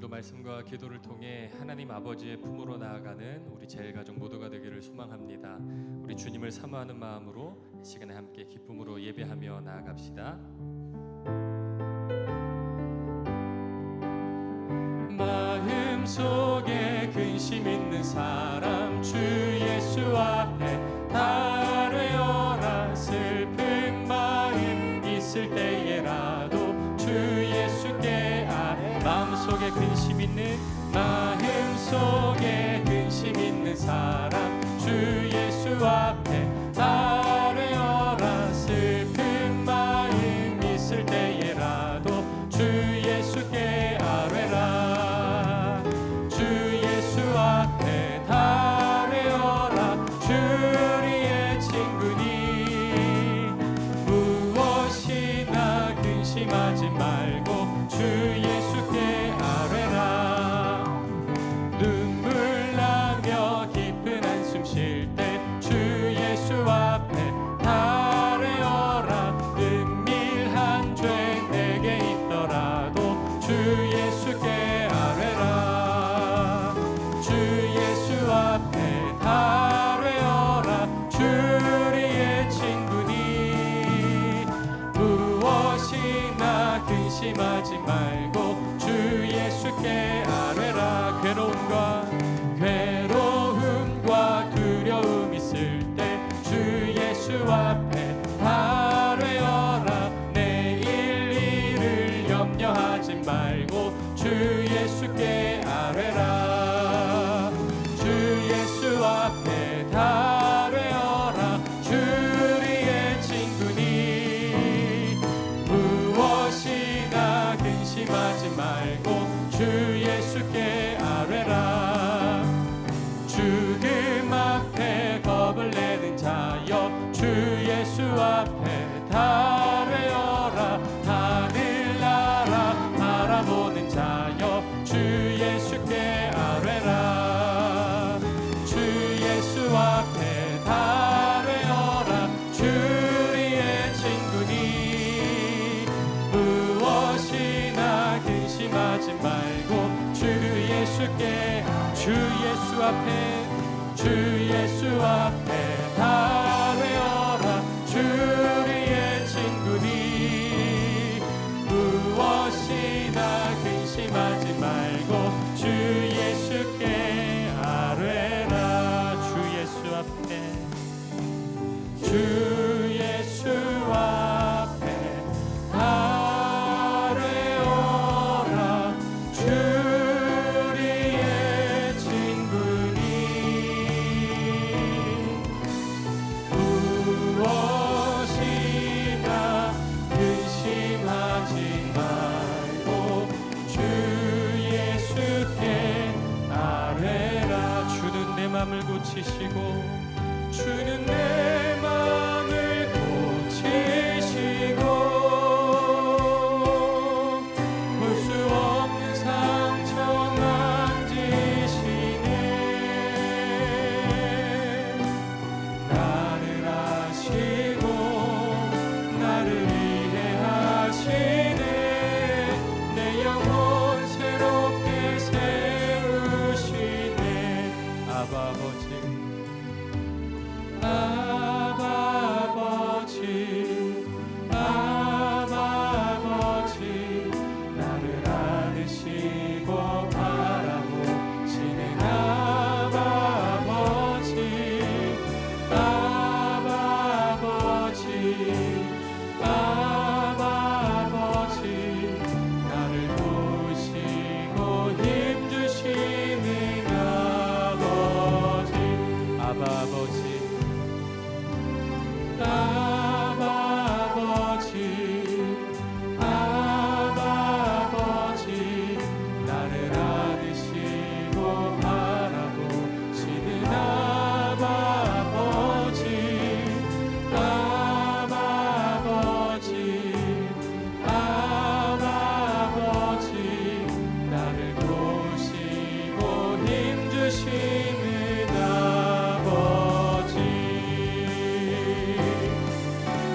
말씀과 기도를 통해 하나님 아버지의 품으로 나아가는 우리 제일가족 모두가 되기를 소망합니다. 우리 주님을 사모하는 마음으로 이 시간에 함께 기쁨으로 예배하며 나아갑시다. 마음속에 근심 있는 사람 주 예수 앞에 달려라. 슬픈 마음 있을 때에라도 주 예수께 마음속에 근심 있는 사람 주 예수 앞에 달려라. 슬픈 마음 있을 때에라도 주 예수께 아뢰라. 주 예수 앞에 달려라. 주리의 친구니 무엇이나 근심하지 말고 주 예수께 아뢰라. 눈물 나며 깊은 한숨 쉴 때 주 예수 앞에 달려라. 은밀한 죄 내게 있더라도 주 예수께 아뢰라. 주 예수 앞에 달려라. 주리의 친구니 무엇이나 근심하지 말고 주 예수께 아뢰라. 괴로움과 두려움 있을 때 주 예수 앞에 달려라. 내일 일을 염려하지 말고 주 예수께 아뢰라. 주 예수 앞에 달려라. 주리의 친구니 무엇이나 근심하지 말고 주 예수께 아뢰라. 죽음 앞에 겁을 내는 자여 주 예수 앞에 달려라. 하늘나라 바라보는 자여 주 예수께 아뢰라. 주 예수 앞에 달려라. 주리의 친구니 무엇이나 근심하지 말고 주 예수께 주 예수 앞에 달려라. 주리의 친구니 무엇이나 근심하지 말고 주 예수께 아뢰라. 주 예수 앞에 달려라. 주리의 친구니 무엇이나 근심하지 말고 주 예수께 아뢰라. 주는 내 맘을 고치시고 주는 내 맘을 고치시고 볼 수 없는 상처 만지시네. 나를 아시고 나를 이해하시네. 내 영혼 새롭게 세우시네. 아버지 나를 안으시고 바라보시는 아버지 나를 보시고 힘주시는 아버지 나를 안으시고 바라보시는 아버지 나를 보시고 힘주시는 아버지.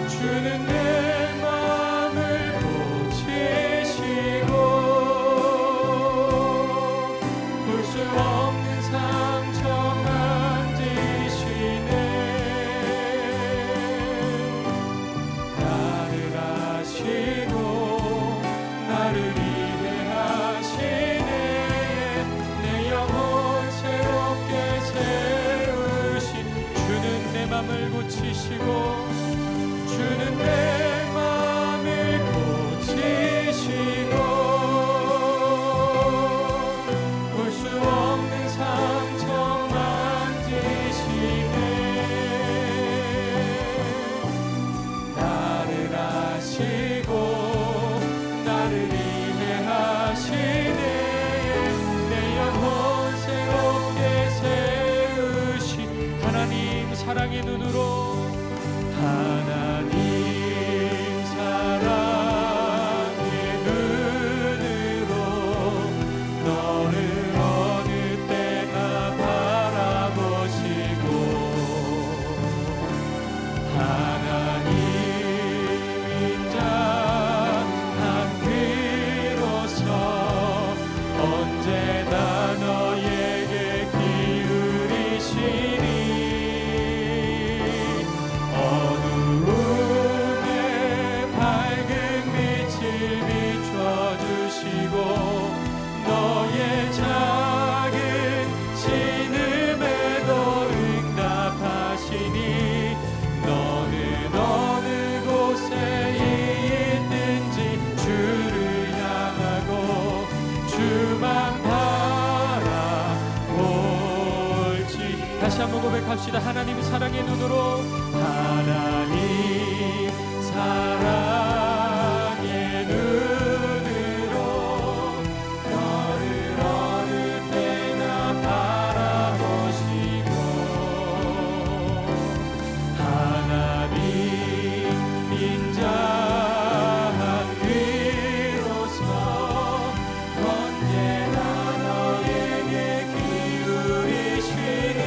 주는 내 맘을 고치시고 수 없는 상처 만지시네. 나를 아시고 나를 이해하시네. 내 영혼 새롭게 세우신 주는 내 맘을 고치시고 주는 내 맘을 고치시고 볼 수 없는 상처 만지시네. 나를 아시고 나를 이해하시네. 내 영혼 새롭게 세우신 하나님 사랑의 눈으로 하나님 사랑의 눈으로 너를 어느 때나 바라보시고 하나님 인자 한 귀로서 언제나 너에게 기울이시니 어두움에 밝은 빛을 비춰주시고 너의 작은 신음에도 응답하시니 너는 어느 곳에 있든지 주를 향하고 주만 바라볼지. 다시 한번 고백합시다. 하나님 사랑의 눈으로 하나님 사랑의 눈으로 너를 어느 때나 바라보시고 하나님 인자한 귀로서 언제나 너에게 기울이시니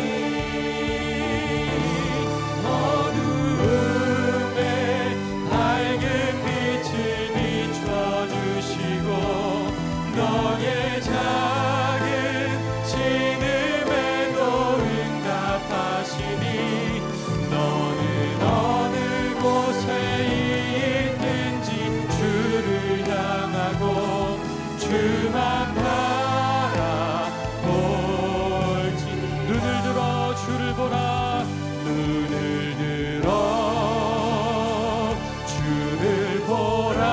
어두움에 밝은 빛을 비춰주시고 너의 작은 신음에도 응답하시니 너는 어느 곳에 있든지 주를 향하고 주만 바라볼지. 눈을 들어 주를 보라. 눈을 들어 주를 보라.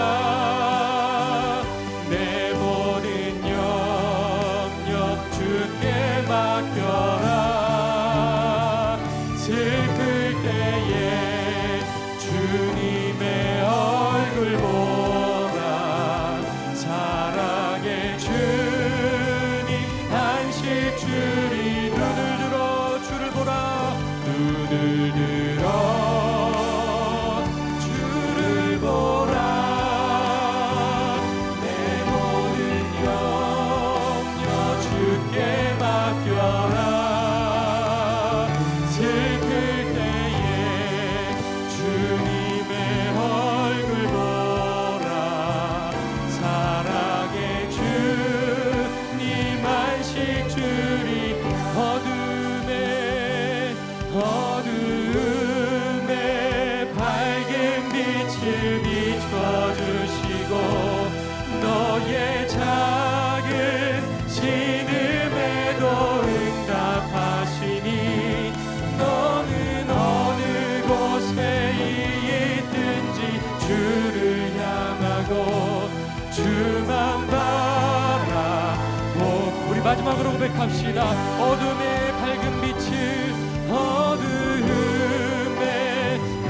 내 모든 영역 주께 맡겨라. 슬플 때에 주님의 얼굴 보라. 사랑의 주님 안식 주리. 눈을 들어 주를 보라. 눈을 들어 주를 보라. 내 모든 영역 주께 맡겨라. 슬플 때에 주님의 얼굴 보라. 사랑의 주님 안식 주리. 어둠에 밝은 빛을 비춰주시고 너의 작은 신음에도 응답하시니 너는 어느 곳에 있든지 주를 향하고 주만 바라보. 우리 마지막으로 고백합시다. 어둠의 밝은 빛을 어둠에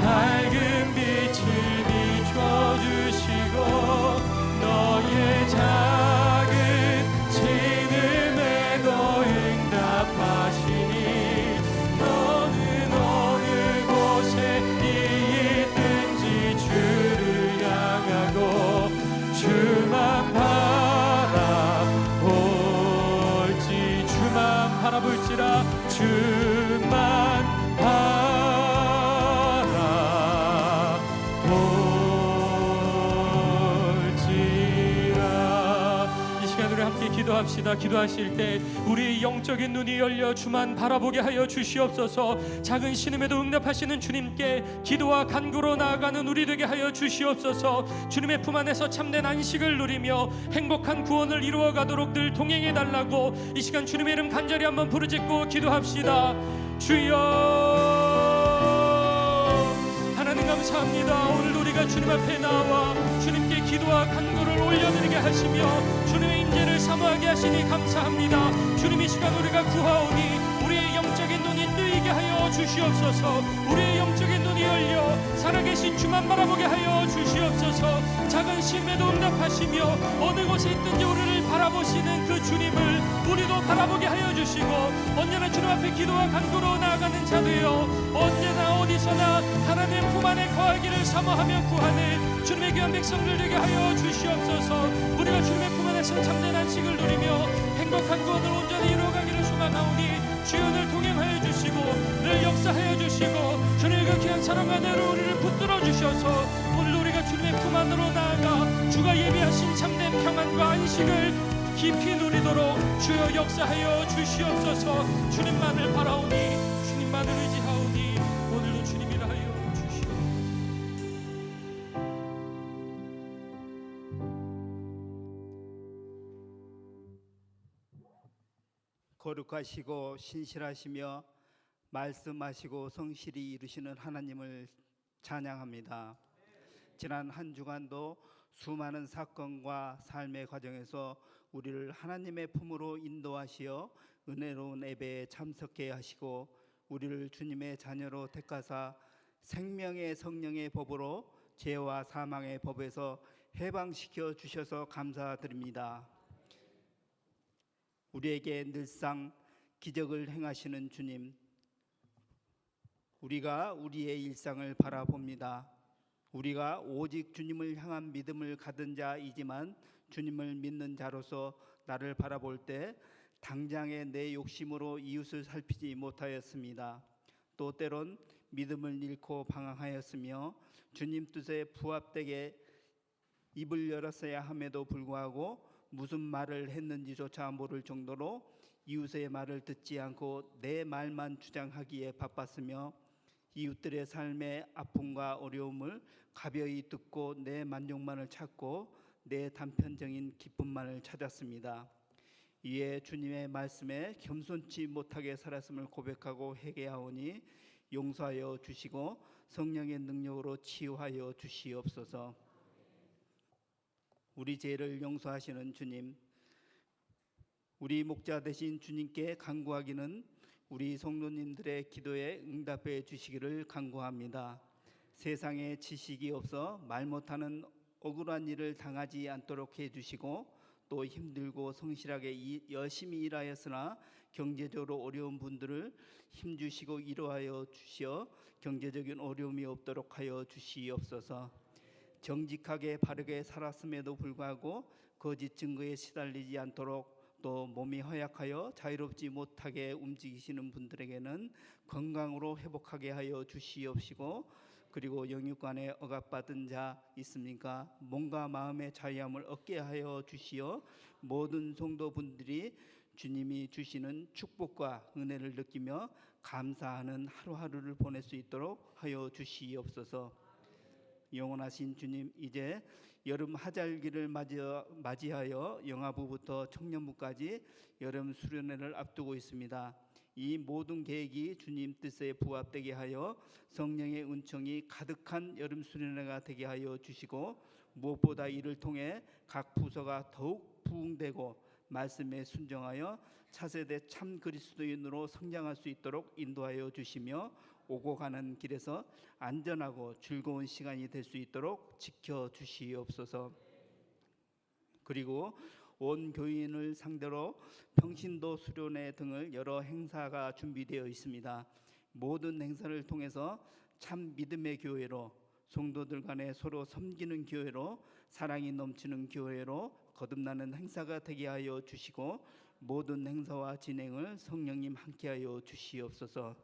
밝은 빛을 비춰주시고 너의 작은 신음에도 응답하시니 너는 어느 곳에 있든지 주를 향하고 주만 바라볼지. 주만 바라볼지라. 주만 바라볼지라. 이 시간 우리 함께 기도하겠습니다. 기도합시다. 기도하실 때 우리 영적인 눈이 열려 주만 바라보게 하여 주시옵소서. 작은 신음에도 응답하시는 주님께 기도와 간구로 나아가는 우리 되게 하여 주시옵소서. 주님의 품 안에서 참된 안식을 누리며 행복한 구원을 이루어가도록 늘 동행해 달라고 이 시간 주님의 이름 간절히 한번 부르짖고 기도합시다. 주여, 하나님 감사합니다. 오늘 우리가 주님 앞에 나와 주님께 기도와 간구를 올려드리게 하시며 주님의 임재를 사모하게 하시니 감사합니다. 주님, 이 시간 우리가 구하오니 우리의 영적인 눈이 뜨이게 하여 주시옵소서. 우리의 영적인 눈이 열려 살아계신 주만 바라보게 하여 주시옵소서. 작은 심에도 응답하시며 어느 곳에 있든지 우리를 바라보시는 그 주님을 우리도 바라보게 하여 주시고 언제나 주님 앞에 기도와 간구로 나아가는 자 되어 언제나 어디서나 하나님의 품 안에 거하기를 사모하며 구하는 주님의 귀한 백성들 되게 하여 주시옵소서. 우리가 주님의 품 안에서 참된 안식을 누리며 행복한 구원을 온전히 이루어가기를 소망하오니 주여 늘 동행하여 주시고 늘 역사하여 주시고 주님의 그 귀한 사랑과 은혜로 우리를 붙들어 주셔서 오늘 우리가 주님의 품 안으로 나아가 주가 예비하신 참된 평안과 안식을 깊이 누리도록 주여 역사하여 주시옵소서. 주님만을 바라오니 주님만을 의지하오니 오늘도 주님이라 하여 주시옵소서. 거룩하시고 신실하시며 말씀하시고 성실히 이루시는 하나님을 찬양합니다. 지난 한 주간도 수많은 사건과 삶의 과정에서 우리를 하나님의 품으로 인도하시어 은혜로운 예배에 참석해 하시고 우리를 주님의 자녀로 택하사 생명의 성령의 법으로 죄와 사망의 법에서 해방시켜 주셔서 감사드립니다. 우리에게 늘상 기적을 행하시는 주님, 우리가 우리의 일상을 바라봅니다. 우리가 오직 주님을 향한 믿음을 가진 자이지만 주님을 믿는 자로서 나를 바라볼 때 당장의 내 욕심으로 이웃을 살피지 못하였습니다. 또 때론 믿음을 잃고 방황하였으며 주님 뜻에 부합되게 입을 열었어야 함에도 불구하고 무슨 말을 했는지조차 모를 정도로 이웃의 말을 듣지 않고 내 말만 주장하기에 바빴으며 이웃들의 삶의 아픔과 어려움을 가벼이 듣고 내 만족만을 찾고 내 단편적인 기쁨만을 찾았습니다. 이에 주님의 말씀에 겸손치 못하게 살았음을 고백하고 회개하오니 용서하여 주시고 성령의 능력으로 치유하여 주시옵소서. 우리 죄를 용서하시는 주님, 우리 목자 되신 주님께 간구하기는 우리 성도님들의 기도에 응답해 주시기를 간구합니다. 세상에 지식이 없어 말 못하는 억울한 일을 당하지 않도록 해주시고 또 힘들고 성실하게 열심히 일하였으나 경제적으로 어려운 분들을 힘주시고 위로하여 주시어 경제적인 어려움이 없도록 하여 주시옵소서. 정직하게 바르게 살았음에도 불구하고 거짓 증거에 시달리지 않도록 또 몸이 허약하여 자유롭지 못하게 움직이시는 분들에게는 건강으로 회복하게 하여 주시옵시고 그리고 영육간에 억압받은 자 있습니까? 몸과 마음의 자유함을 얻게 하여 주시어 모든 성도분들이 주님이 주시는 축복과 은혜를 느끼며 감사하는 하루하루를 보낼 수 있도록 하여 주시옵소서. 영원하신 주님, 이제 여름 하절기를 맞이하여 영아부부터 청년부까지 여름 수련회를 앞두고 있습니다. 이 모든 계획이 주님 뜻에 부합되게 하여 성령의 은총이 가득한 여름 수련회가 되게 하여 주시고 무엇보다 이를 통해 각 부서가 더욱 부흥되고 말씀에 순종하여 차세대 참 그리스도인으로 성장할 수 있도록 인도하여 주시며 오고 가는 길에서 안전하고 즐거운 시간이 될 수 있도록 지켜주시옵소서. 그리고 온 교인을 상대로 평신도 수련회 등을 여러 행사가 준비되어 있습니다. 모든 행사를 통해서 참 믿음의 교회로, 성도들 간에 서로 섬기는 교회로, 사랑이 넘치는 교회로 거듭나는 행사가 되게 하여 주시고 모든 행사와 진행을 성령님 함께하여 주시옵소서.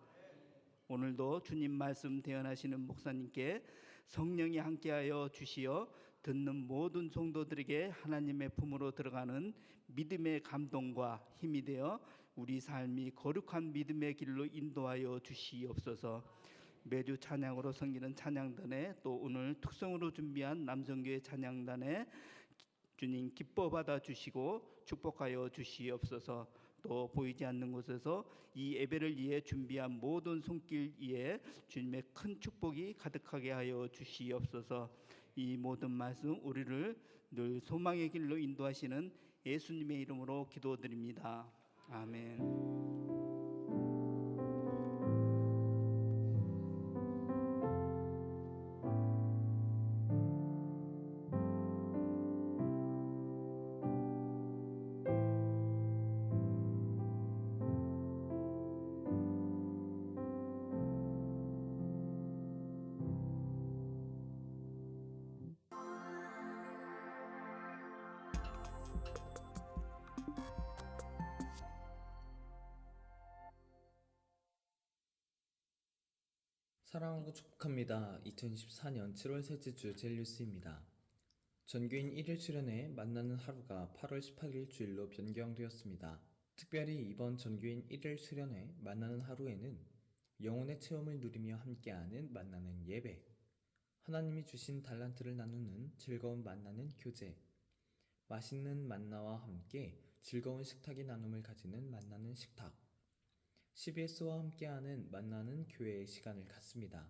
오늘도 주님 말씀 대언하시는 목사님께 성령이 함께하여 주시어 듣는 모든 성도들에게 하나님의 품으로 들어가는 믿음의 감동과 힘이 되어 우리 삶이 거룩한 믿음의 길로 인도하여 주시옵소서. 매주 찬양으로 섬기는 찬양단에 또 오늘 특성으로 준비한 남성교회 찬양단에 주님 기뻐 받아 주시고 축복하여 주시옵소서. 또 보이지 않는 곳에서 이 예배를 위해 준비한 모든 손길 위에 주님의 큰 축복이 가득하게 하여 주시옵소서. 이 모든 말씀 우리를 늘 소망의 길로 인도하시는 예수님의 이름으로 기도드립니다. 아멘. 사랑하고 축복합니다. 2024년 7월 셋째 주 젤뉴스입니다. 전교인 1일 수련회 만나는 하루가 8월 18일 주일로 변경되었습니다. 특별히 이번 전교인 1일 수련회 만나는 하루에는 영혼의 체험을 누리며 함께하는 만나는 예배, 하나님이 주신 달란트를 나누는 즐거운 만나는 교제, 맛있는 만나와 함께 즐거운 식탁의 나눔을 가지는 만나는 식탁, CBS와 함께하는 만나는 교회의 시간을 갖습니다.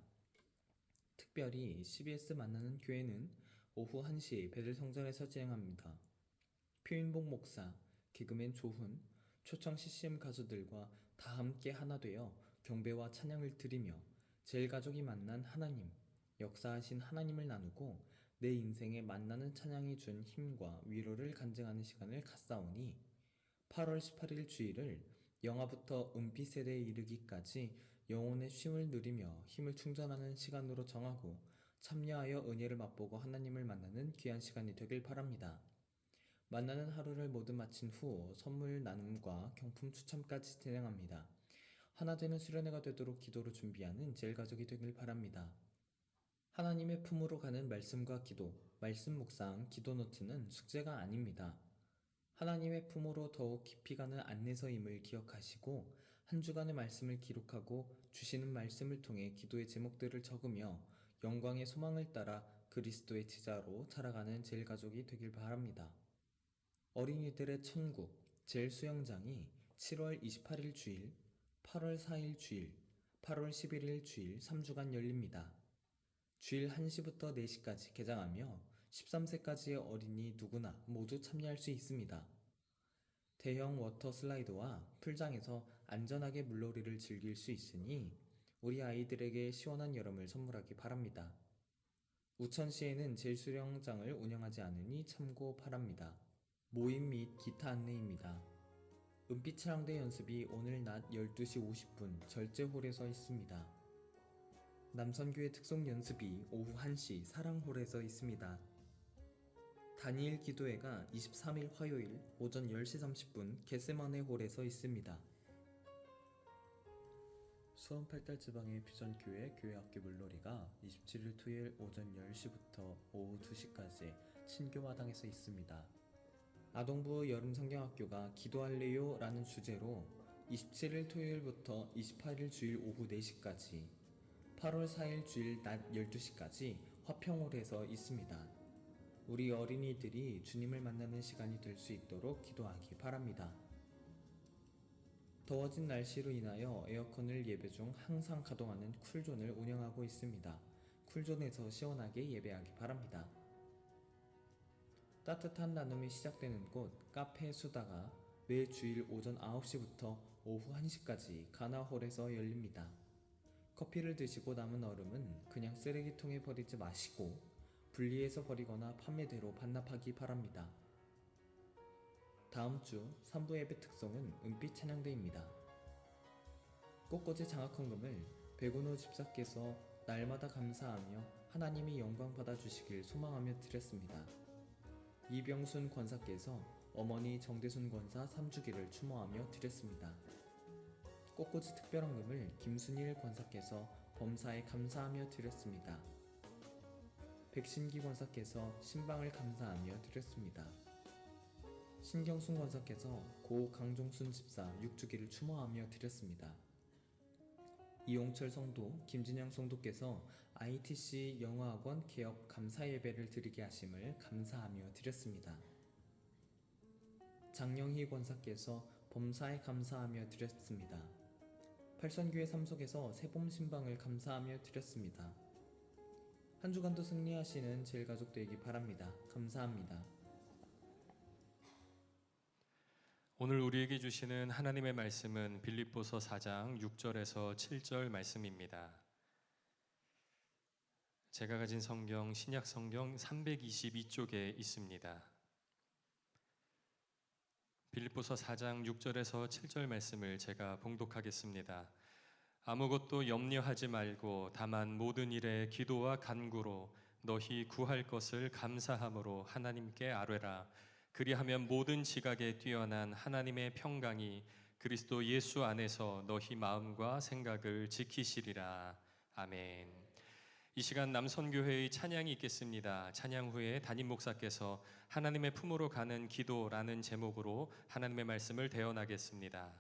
특별히 CBS 만나는 교회는 오후 1시 베들성전에서 진행합니다. 표인복 목사, 개그맨 조훈, 초청 CCM 가수들과 다 함께 하나 되어 경배와 찬양을 드리며 제일가족이 만난 하나님, 역사하신 하나님을 나누고 내 인생에 만나는 찬양이 준 힘과 위로를 간증하는 시간을 갖사오니 8월 18일 주일을 영화부터 은빛 세대에 이르기까지 영혼의 쉼을 누리며 힘을 충전하는 시간으로 정하고 참여하여 은혜를 맛보고 하나님을 만나는 귀한 시간이 되길 바랍니다. 만나는 하루를 모두 마친 후 선물 나눔과 경품 추첨까지 진행합니다. 하나 되는 수련회가 되도록 기도로 준비하는 제일가족이 되길 바랍니다. 하나님의 품으로 가는 말씀과 기도, 말씀 묵상, 기도 노트는 숙제가 아닙니다. 하나님의 품으로 더욱 깊이 가는 안내서임을 기억하시고 한 주간의 말씀을 기록하고 주시는 말씀을 통해 기도의 제목들을 적으며 영광의 소망을 따라 그리스도의 제자로 자라가는 제일가족이 되길 바랍니다. 어린이들의 천국 제일수영장이 7월 28일 주일, 8월 4일 주일, 8월 11일 주일 3주간 열립니다. 주일 1시부터 4시까지 개장하며 13세까지의 어린이 누구나 모두 참여할 수 있습니다. 대형 워터 슬라이드와 풀장에서 안전하게 물놀이를 즐길 수 있으니 우리 아이들에게 시원한 여름을 선물하기 바랍니다. 우천시에는 제일수영장을 운영하지 않으니 참고 바랍니다. 모임 및 기타 안내입니다. 은빛차량대 연습이 오늘 낮 12시 50분 절제홀에서 있습니다. 남선교회 특송 연습이 오후 1시 사랑홀에서 있습니다. 다니엘 기도회가 23일 화요일 오전 10시 30분 겟세마네 홀에서 있습니다. 수원 팔달지방의 퓨전교회 교회학교 물놀이가 27일 토요일 오전 10시부터 오후 2시까지 친교마당에서 있습니다. 아동부 여름성경학교가 기도할래요? 라는 주제로 27일 토요일부터 28일 주일 오후 4시까지 8월 4일 주일 낮 12시까지 화평홀에서 있습니다. 우리 어린이들이 주님을 만나는 시간이 될 수 있도록 기도하기 바랍니다. 더워진 날씨로 인하여 에어컨을 예배 중 항상 가동하는 쿨존을 운영하고 있습니다. 쿨존에서 시원하게 예배하기 바랍니다. 따뜻한 나눔이 시작되는 곳 카페 수다가 매 주일 오전 9시부터 오후 1시까지 가나홀에서 열립니다. 커피를 드시고 남은 얼음은 그냥 쓰레기통에 버리지 마시고 분리해서 버리거나 판매대로 반납하기 바랍니다. 다음 주 3부 예배 특성은 은빛 찬양대입니다. 꽃꽂이 장학헌금을 백운호 집사께서 날마다 감사하며 하나님이 영광 받아주시길 소망하며 드렸습니다. 이병순 권사께서 어머니 정대순 권사 3주기를 추모하며 드렸습니다. 꽃꽂이 특별헌금을 김순일 권사께서 범사에 감사하며 드렸습니다. 백신기 권사께서 신방을 감사하며 드렸습니다. 신경순 권사께서 고 강종순 집사 6주기를 추모하며 드렸습니다. 이용철 성도, 김진영 성도께서 ITC 영어학원 개업 감사 예배를 드리게 하심을 감사하며 드렸습니다. 장영희 권사께서 범사에 감사하며 드렸습니다. 팔선교회 삼속에서 새봄 신방을 감사하며 드렸습니다. 한 주간도 승리하시는 제일가족 되기 바랍니다. 감사합니다. 오늘 우리에게 주시는 하나님의 말씀은 빌립보서 4장 6절에서 7절 말씀입니다. 제가 가진 성경 신약 성경 322쪽에 있습니다. 빌립보서 4장 6절에서 7절 말씀을 제가 봉독하겠습니다. 아무것도 염려하지 말고 다만 모든 일에 기도와 간구로 너희 구할 것을 감사함으로 하나님께 아뢰라. 그리하면 모든 지각에 뛰어난 하나님의 평강이 그리스도 예수 안에서 너희 마음과 생각을 지키시리라. 아멘. 이 시간 남선교회의 찬양이 있겠습니다. 찬양 후에 담임 목사께서 하나님의 품으로 가는 기도라는 제목으로 하나님의 말씀을 대언하겠습니다.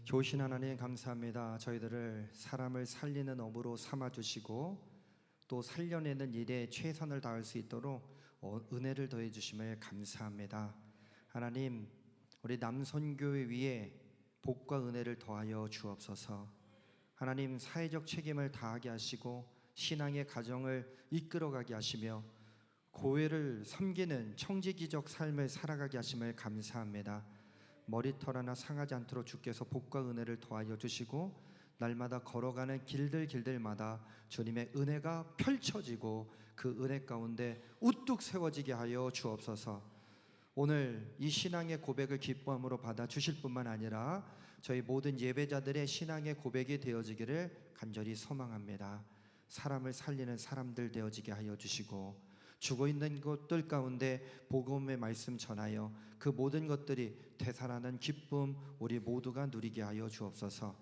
좋으신 하나님 감사합니다. 저희들을 사람을 살리는 업으로 삼아주시고 또 살려내는 일에 최선을 다할 수 있도록 은혜를 더해 주심을 감사합니다. 하나님, 우리 남선교회 위에 복과 은혜를 더하여 주옵소서. 하나님, 사회적 책임을 다하게 하시고 신앙의 가정을 이끌어가게 하시며 교회를 섬기는 청지기적 삶을 살아가게 하심을 감사합니다. 머리털 하나 상하지 않도록 주께서 복과 은혜를 더하여 주시고 날마다 걸어가는 길들마다 주님의 은혜가 펼쳐지고 그 은혜 가운데 우뚝 세워지게 하여 주옵소서. 오늘 이 신앙의 고백을 기뻐함으로 받아 주실 뿐만 아니라 저희 모든 예배자들의 신앙의 고백이 되어지기를 간절히 소망합니다. 사람을 살리는 사람들 되어지게 하여 주시고 죽어있는 것들 가운데 복음의 말씀 전하여 그 모든 것들이 되살아나는 기쁨 우리 모두가 누리게 하여 주옵소서.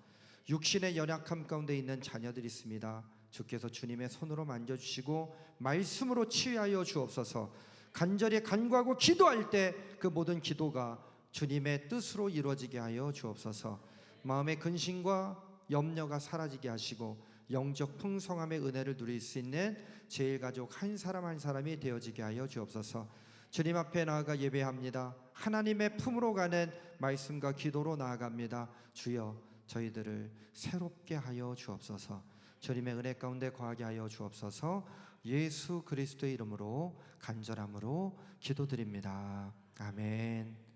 육신의 연약함 가운데 있는 자녀들이 있습니다. 주께서 주님의 손으로 만져주시고 말씀으로 치유하여 주옵소서. 간절히 간구하고 기도할 때 그 모든 기도가 주님의 뜻으로 이루어지게 하여 주옵소서. 마음의 근심과 염려가 사라지게 하시고 영적 풍성함의 은혜를 누릴 수 있는 제일가족 한 사람 한 사람이 되어지게 하여 주옵소서. 주님 앞에 나아가 예배합니다. 하나님의 품으로 가는 말씀과 기도로 나아갑니다. 주여, 저희들을 새롭게 하여 주옵소서. 주님의 은혜 가운데 거하게 하여 주옵소서. 예수 그리스도의 이름으로 간절함으로 기도드립니다. 아멘.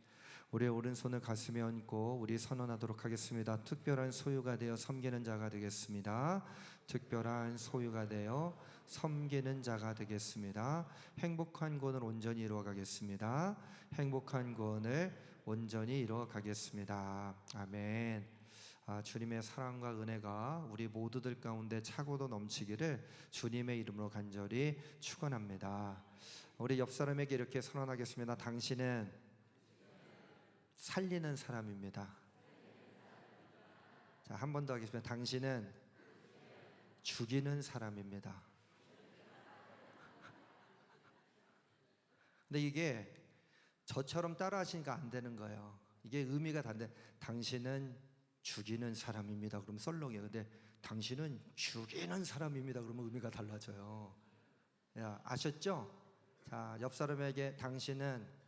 우리의 오른손을 가슴에 얹고 우리 선언하도록 하겠습니다. 특별한 소유가 되어 섬기는 자가 되겠습니다. 특별한 소유가 되어 섬기는 자가 되겠습니다. 행복한 구원을 온전히 이루어가겠습니다. 행복한 구원을 온전히 이루어가겠습니다. 아멘. 주님의 사랑과 은혜가 우리 모두들 가운데 차고도 넘치기를 주님의 이름으로 간절히 축원합니다. 우리 옆 사람에게 이렇게 선언하겠습니다. 당신은 살리는 사람입니다. 자, 한 번 더 하겠습니다. 당신은 죽이는 사람입니다. 근데 이게 저처럼 따라 하시니까 안 되는 거예요. 이게 의미가 다른데, 당신은 죽이는 사람입니다 그러면 썰렁해요. 근데 당신은 죽이는 사람입니다 그러면 의미가 달라져요. 야, 아셨죠? 자, 옆 사람에게 당신은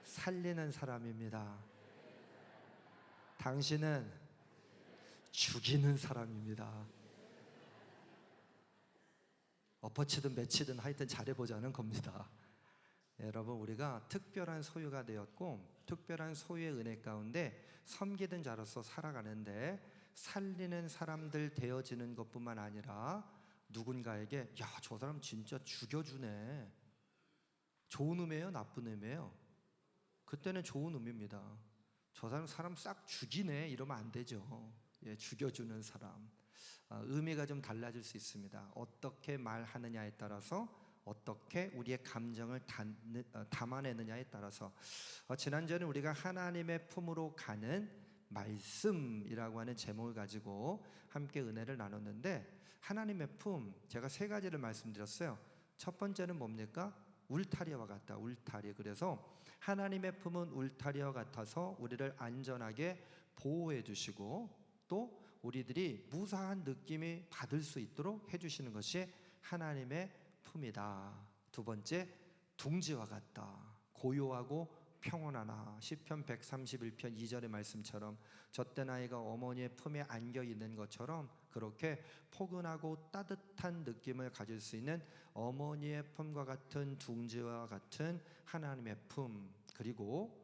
살리는 사람입니다. 당신은 죽이는 사람입니다. 엎어치든 매치든 하여튼 잘해보자는 겁니다. 여러분, 우리가 특별한 소유가 되었고 특별한 소유의 은혜 가운데 섬기는 자로서 살아가는데 살리는 사람들 되어지는 것뿐만 아니라 누군가에게 야, 저 사람 진짜 죽여주네. 좋은 의미예요? 나쁜 의미예요? 그때는 좋은 의미입니다. 저 사람 싹 죽이네 이러면 안 되죠. 예, 죽여주는 사람. 의미가 좀 달라질 수 있습니다. 어떻게 말하느냐에 따라서, 어떻게 우리의 감정을 담아내느냐에 따라서. 지난주에는 우리가 하나님의 품으로 가는 말씀이라고 하는 제목을 가지고 함께 은혜를 나눴는데, 하나님의 품, 제가 세 가지를 말씀드렸어요. 첫 번째는 뭡니까? 울타리와 같다. 울타리. 그래서 하나님의 품은 울타리와 같아서 우리를 안전하게 보호해 주시고 또 우리들이 무사한 느낌이 받을 수 있도록 해주시는 것이 하나님의 품이다. 두 번째, 둥지와 같다. 고요하고 평온하나. 시편 131편 2절의 말씀처럼 젖된 아이가 어머니의 품에 안겨 있는 것처럼 그렇게 포근하고 따뜻한 느낌을 가질 수 있는 어머니의 품과 같은 둥지와 같은 하나님의 품. 그리고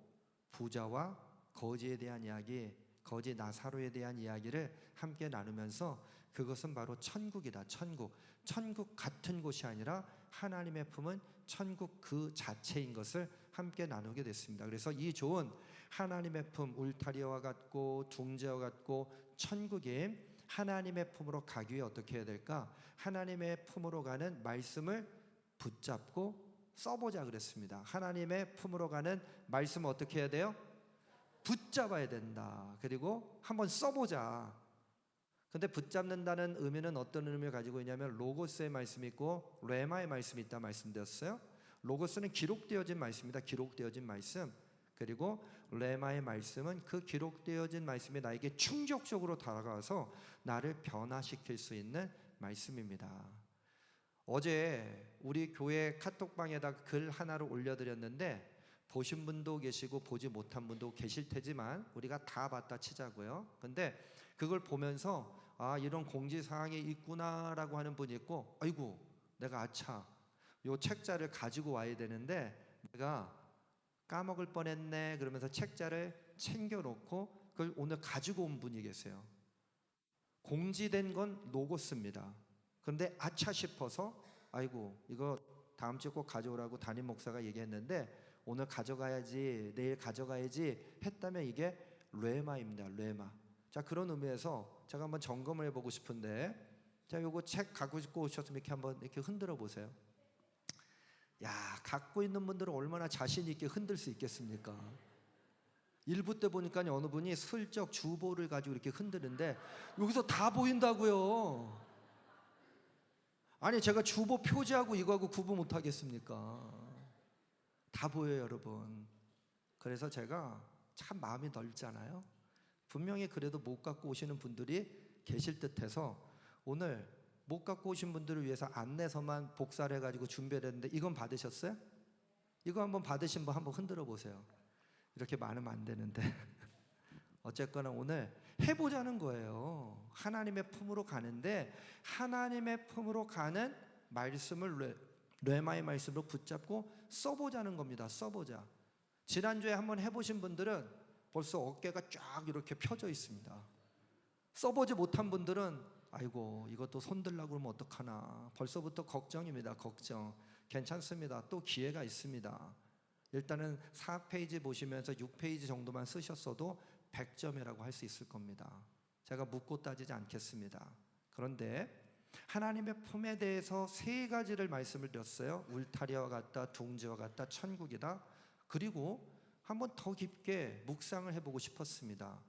부자와 거지에 대한 이야기, 거지 나사로에 대한 이야기를 함께 나누면서 그것은 바로 천국이다. 천국 같은 곳이 아니라 하나님의 품은 천국 그 자체인 것을 함께 나누게 됐습니다. 그래서 이 좋은 하나님의 품, 울타리와 같고 둥지와 같고 천국인 하나님의 품으로 가기 위해 어떻게 해야 될까? 하나님의 품으로 가는 말씀을 붙잡고 써보자 그랬습니다. 하나님의 품으로 가는 말씀을 어떻게 해야 돼요? 붙잡아야 된다. 그리고 한번 써보자. 근데 붙잡는다는 의미는 어떤 의미를 가지고 있냐면 로고스의 말씀이 있고 레마의 말씀이 있다 말씀드렸어요. 로고스는 기록되어진 말씀입니다. 기록되어진 말씀. 그리고 레마의 말씀은 그 기록되어진 말씀이 나에게 충격적으로 다가와서 나를 변화시킬 수 있는 말씀입니다. 어제 우리 교회 카톡방에다 글 하나를 올려드렸는데 보신 분도 계시고 보지 못한 분도 계실 테지만 우리가 다 봤다 치자고요. 근데 그걸 보면서 아, 이런 공지사항이 있구나라고 하는 분이 있고, 아이고 내가 아차 요 책자를 가지고 와야 되는데 내가 까먹을 뻔했네 그러면서 책자를 챙겨놓고 그걸 오늘 가지고 온 분이 계세요. 공지된 건 로고스입니다. 그런데 아차 싶어서 아이고 이거 다음 주에 꼭 가져오라고 담임 목사가 얘기했는데 오늘 가져가야지, 내일 가져가야지 했다면 이게 레마입니다. 레마. 자, 그런 의미에서 제가 한번 점검을 해보고 싶은데, 자, 요거 책 갖고 오셨으면 이렇게 한번 이렇게 흔들어 보세요. 야, 갖고 있는 분들은 얼마나 자신 있게 흔들 수 있겠습니까? 일부 때 보니까 어느 분이 슬쩍 주보를 가지고 이렇게 흔드는데 여기서 다 보인다고요. 아니 제가 주보 표지하고 이거하고 구분 못 하겠습니까? 다 보여요, 여러분. 그래서 제가 참 마음이 넓잖아요. 분명히 그래도 못 갖고 오시는 분들이 계실 듯해서 오늘 못 갖고 오신 분들을 위해서 안내서만 복사를 해가지고 준비를 했는데 이건 받으셨어요? 이거 한번 받으신 분 한번 흔들어 보세요. 이렇게 많으면 안 되는데 어쨌거나 오늘 해보자는 거예요. 하나님의 품으로 가는데 하나님의 품으로 가는 말씀을 레마의 말씀으로 붙잡고 써보자는 겁니다. 써보자. 지난주에 한번 해보신 분들은 벌써 어깨가 쫙 이렇게 펴져 있습니다. 써보지 못한 분들은 아이고 이것도 손들라고 그러면 어떡하나 벌써부터 걱정입니다. 걱정. 괜찮습니다. 또 기회가 있습니다. 일단은 4페이지 보시면서 6페이지 정도만 쓰셨어도 100점이라고 할 수 있을 겁니다. 제가 묻고 따지지 않겠습니다. 그런데 하나님의 품에 대해서 3가지를 말씀을 드렸어요. 울타리와 같다, 둥지와 같다, 천국이다. 그리고 한번 더 깊게 묵상을 해보고 싶었습니다.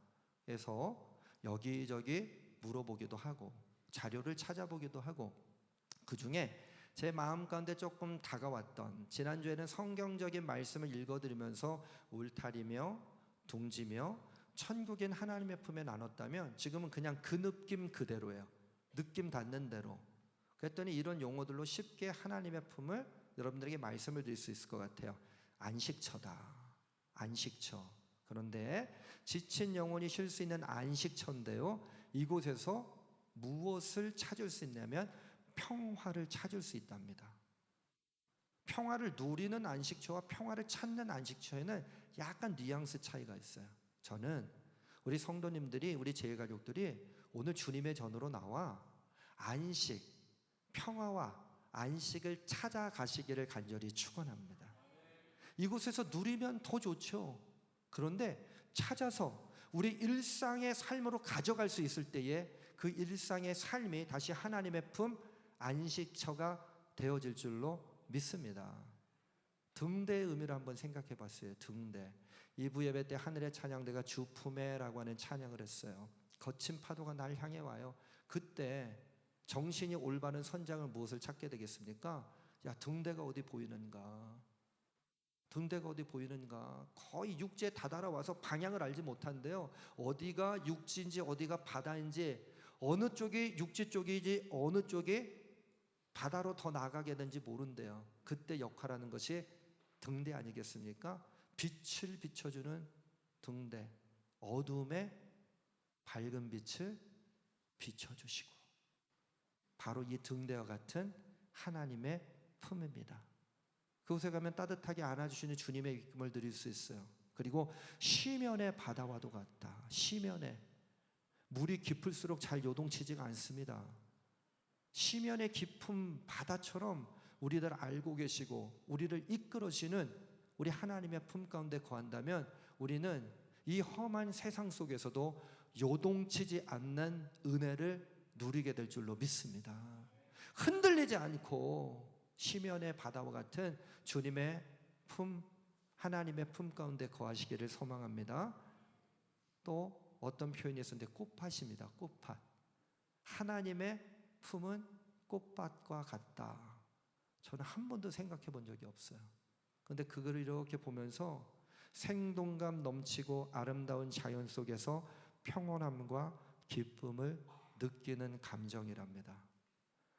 그래서 여기저기 물어보기도 하고 자료를 찾아보기도 하고 그 중에 제 마음 가운데 조금 다가왔던 지난주에는 성경적인 말씀을 읽어드리면서 울타리며 둥지며 천국인 하나님의 품에 나눴다면 지금은 그냥 그 느낌 그대로예요. 느낌 닿는 대로. 그랬더니 이런 용어들로 쉽게 하나님의 품을 여러분들에게 말씀을 드릴 수 있을 것 같아요. 안식처다. 안식처. 그런데 지친 영혼이 쉴 수 있는 안식처인데요. 이곳에서 무엇을 찾을 수 있냐면 평화를 찾을 수 있답니다. 평화를 누리는 안식처와 평화를 찾는 안식처에는 약간 뉘앙스 차이가 있어요. 저는 우리 성도님들이 우리 제일가족들이 오늘 주님의 전으로 나와 안식, 평화와 안식을 찾아가시기를 간절히 축원합니다. 이곳에서 누리면 더 좋죠. 그런데 찾아서 우리 일상의 삶으로 가져갈 수 있을 때에 그 일상의 삶이 다시 하나님의 품 안식처가 되어질 줄로 믿습니다. 등대의 의미를 한번 생각해 봤어요. 등대. 2부 예배 때 하늘의 찬양대가 주품에라고 하는 찬양을 했어요. 거친 파도가 날 향해 와요. 그때 정신이 올바른 선장을 무엇을 찾게 되겠습니까? 야, 등대가 어디 보이는가? 등대가 어디 보이는가? 거의 육지에 다다라와서 방향을 알지 못한대요. 어디가 육지인지 어디가 바다인지 어느 쪽이 육지 쪽이지 어느 쪽이 바다로 더 나아가게 되는지 모른대요. 그때 역할하는 것이 등대 아니겠습니까? 빛을 비춰주는 등대. 어둠에 밝은 빛을 비춰주시고 바로 이 등대와 같은 하나님의 품입니다. 그곳에 가면 따뜻하게 안아주시는 주님의 입김을 드릴 수 있어요. 그리고 시면의 바다와도 같다. 시면에 물이 깊을수록 잘 요동치지가 않습니다. 시면의 깊은 바다처럼 우리들 알고 계시고 우리를 이끌으시는 우리 하나님의 품 가운데 거한다면 우리는 이 험한 세상 속에서도 요동치지 않는 은혜를 누리게 될 줄로 믿습니다. 흔들리지 않고 시면의 바다와 같은 주님의 품, 하나님의 품 가운데 거하시기를 소망합니다. 또 어떤 표현이 있었는데 꽃밭입니다. 꽃밭. 하나님의 품은 꽃밭과 같다. 저는 한 번도 생각해 본 적이 없어요. 그런데 그걸 이렇게 보면서 생동감 넘치고 아름다운 자연 속에서 평온함과 기쁨을 느끼는 감정이랍니다.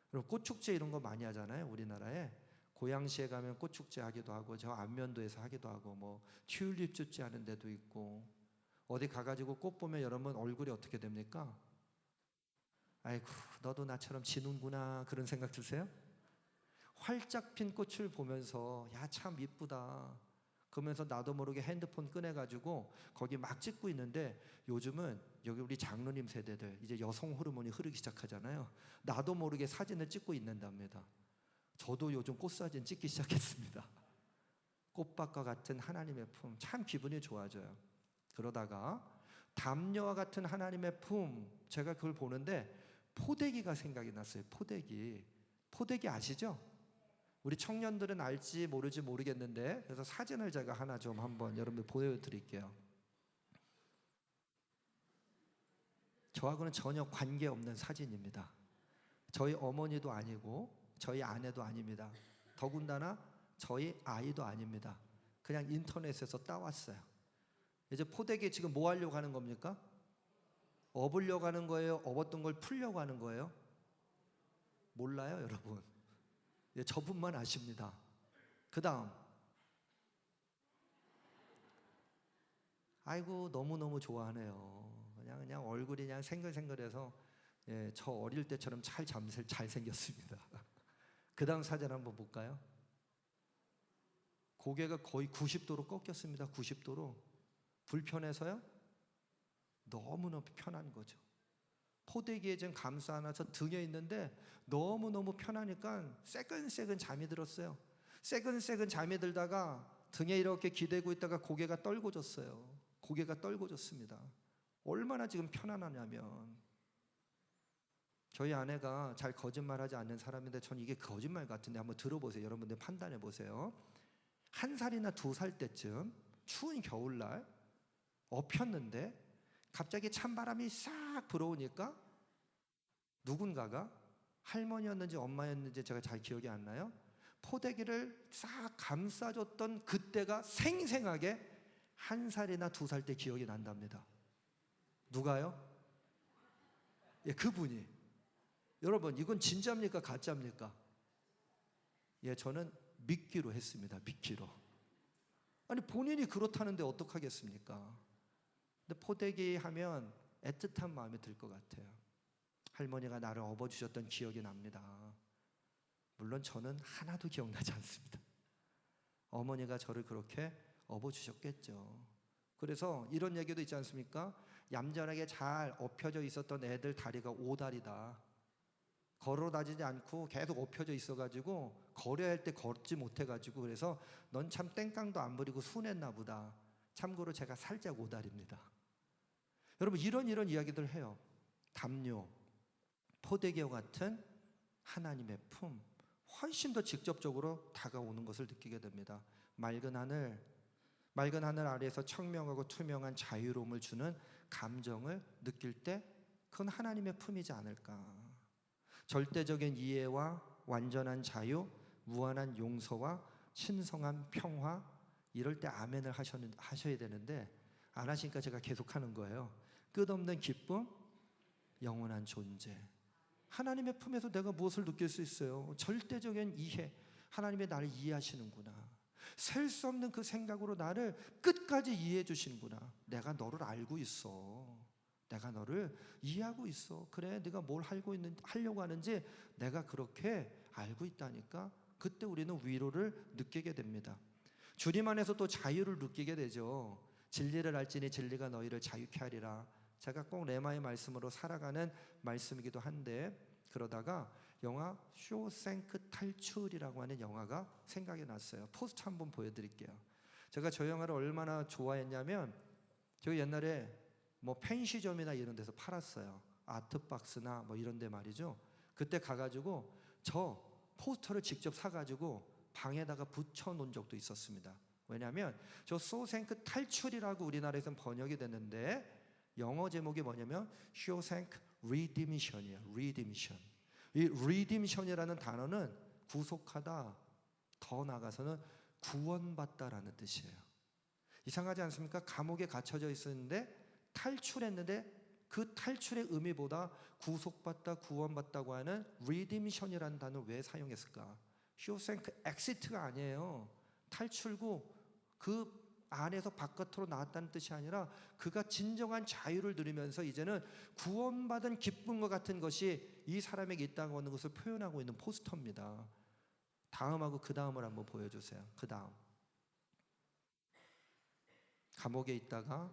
그리고 꽃축제 이런 거 많이 하잖아요. 우리나라에 고양시에 가면 꽃축제 하기도 하고, 저 안면도에서 하기도 하고, 뭐 튤립 축제 하는 데도 있고, 어디 가가지고 꽃 보면 여러분 얼굴이 어떻게 됩니까? 아이고, 너도 나처럼 지는구나, 그런 생각 드세요? 활짝 핀 꽃을 보면서 야, 참 이쁘다 그러면서 나도 모르게 핸드폰 꺼내가지고 거기 막 찍고 있는데, 요즘은 여기 우리 장로님 세대들 이제 여성 호르몬이 흐르기 시작하잖아요. 나도 모르게 사진을 찍고 있는답니다. 저도 요즘 꽃사진 찍기 시작했습니다. 꽃밭과 같은 하나님의 품, 참 기분이 좋아져요. 그러다가 담요와 같은 하나님의 품, 제가 그걸 보는데 포대기가 생각이 났어요. 포대기 아시죠? 우리 청년들은 알지 모르지 모르겠는데, 그래서 사진을 제가 하나 좀 한번 여러분들 보여드릴게요. 저하고는 전혀 관계없는 사진입니다. 저희 어머니도 아니고 저희 아내도 아닙니다. 더군다나 저희 아이도 아닙니다. 그냥 인터넷에서 따왔어요. 이제 포대기 지금 뭐 하려고 하는 겁니까? 업으려고 하는 거예요? 업었던 걸 풀려고 하는 거예요? 몰라요, 여러분. 예, 저분만 아십니다. 그 다음, 아이고 너무너무 좋아하네요. 그냥 얼굴이 그냥 생글생글해서, 예, 저 어릴 때처럼 잘생겼습니다. 그 다음 사진 한번 볼까요? 고개가 거의 90도로 꺾였습니다. 90도로. 불편해서요? 너무너무 편한 거죠. 포대기에 지금 감싸 안아서 등에 있는데 너무너무 편하니까 새근새근 잠이 들었어요. 새근새근 잠이 들다가 등에 이렇게 기대고 있다가 고개가 떨궈졌어요. 고개가 떨궈졌습니다. 얼마나 지금 편안하냐면, 저희 아내가 잘 거짓말하지 않는 사람인데 전 이게 거짓말 같은데 한번 들어보세요. 여러분들 판단해 보세요. 1살이나 2살 때쯤 추운 겨울날 엎혔는데 갑자기 찬바람이 싹 불어오니까 누군가가, 할머니였는지 엄마였는지 제가 잘 기억이 안 나요, 포대기를 싹 감싸줬던 그때가 생생하게 1살이나 2살 때 기억이 난답니다. 누가요? 예, 그분이. 여러분, 이건 진짜입니까 가짜입니까? 예, 저는 믿기로 했습니다. 믿기로. 아니 본인이 그렇다는데 어떡하겠습니까? 근데 포대기 하면 애틋한 마음이 들 것 같아요. 할머니가 나를 업어주셨던 기억이 납니다. 물론 저는 하나도 기억나지 않습니다. 어머니가 저를 그렇게 업어주셨겠죠. 그래서 이런 얘기도 있지 않습니까? 얌전하게 잘 엎혀져 있었던 애들 다리가 5다리다. 걸어 다니지 않고 계속 엎혀져 있어가지고 걸어야 할 때 걷지 못해가지고, 그래서 넌 참 땡깡도 안 부리고 순했나 보다. 참고로 제가 살짝 5다리입니다. 여러분, 이런 이야기들 해요. 담요, 포대기와 같은 하나님의 품, 훨씬 더 직접적으로 다가오는 것을 느끼게 됩니다. 맑은 하늘 아래에서 청명하고 투명한 자유로움을 주는 감정을 느낄 때 그건 하나님의 품이지 않을까. 절대적인 이해와 완전한 자유, 무한한 용서와 신성한 평화, 이럴 때 아멘을 하셔야 되는데 안 하시니까 제가 계속하는 거예요. 끝없는 기쁨, 영원한 존재. 하나님의 품에서 내가 무엇을 느낄 수 있어요? 절대적인 이해, 하나님이 나를 이해하시는구나. 셀 수 없는 그 생각으로 나를 끝까지 이해해 주시는구나. 내가 너를 알고 있어. 내가 너를 이해하고 있어. 그래, 네가 뭘 하려고 하는지 내가 그렇게 알고 있다니까. 그때 우리는 위로를 느끼게 됩니다. 주님 안에서 또 자유를 느끼게 되죠. 진리를 알지니 진리가 너희를 자유케 하리라. 제가 꼭 레마의 말씀으로 살아가는 말씀이기도 한데, 그러다가 영화 쇼생크 탈출이라고 하는 영화가 생각이 났어요. 포스터 한번 보여드릴게요. 제가 저 영화를 얼마나 좋아했냐면, 저 옛날에 뭐 펜시점이나 이런 데서 팔았어요. 아트박스나 뭐 이런 데 말이죠. 그때 가가지고 저 포스터를 직접 사가지고 방에다가 붙여놓은 적도 있었습니다. 왜냐하면 저 쇼생크 탈출이라고 우리나라에서는 번역이 됐는데 영어 제목이 뭐냐면 쇼생크 리디미션이에요. 리디미션. 이 리디미션이라는 단어는 구속하다, 더 나아가서는 구원받다라는 뜻이에요. 이상하지 않습니까? 감옥에 갇혀져 있었는데 탈출했는데 그 탈출의 의미보다 구속받다, 구원받다고 하는 redeemtion이라는 단어를 왜 사용했을까? 쇼생크 엑시트가 아니에요. 탈출구 그 안에서 바깥으로 나왔다는 뜻이 아니라 그가 진정한 자유를 누리면서 이제는 구원받은 기쁨과 같은 것이 이 사람에게 있다고 하는 것을 표현하고 있는 포스터입니다. 다음하고 그 다음을 한번 보여주세요. 그 다음. 감옥에 있다가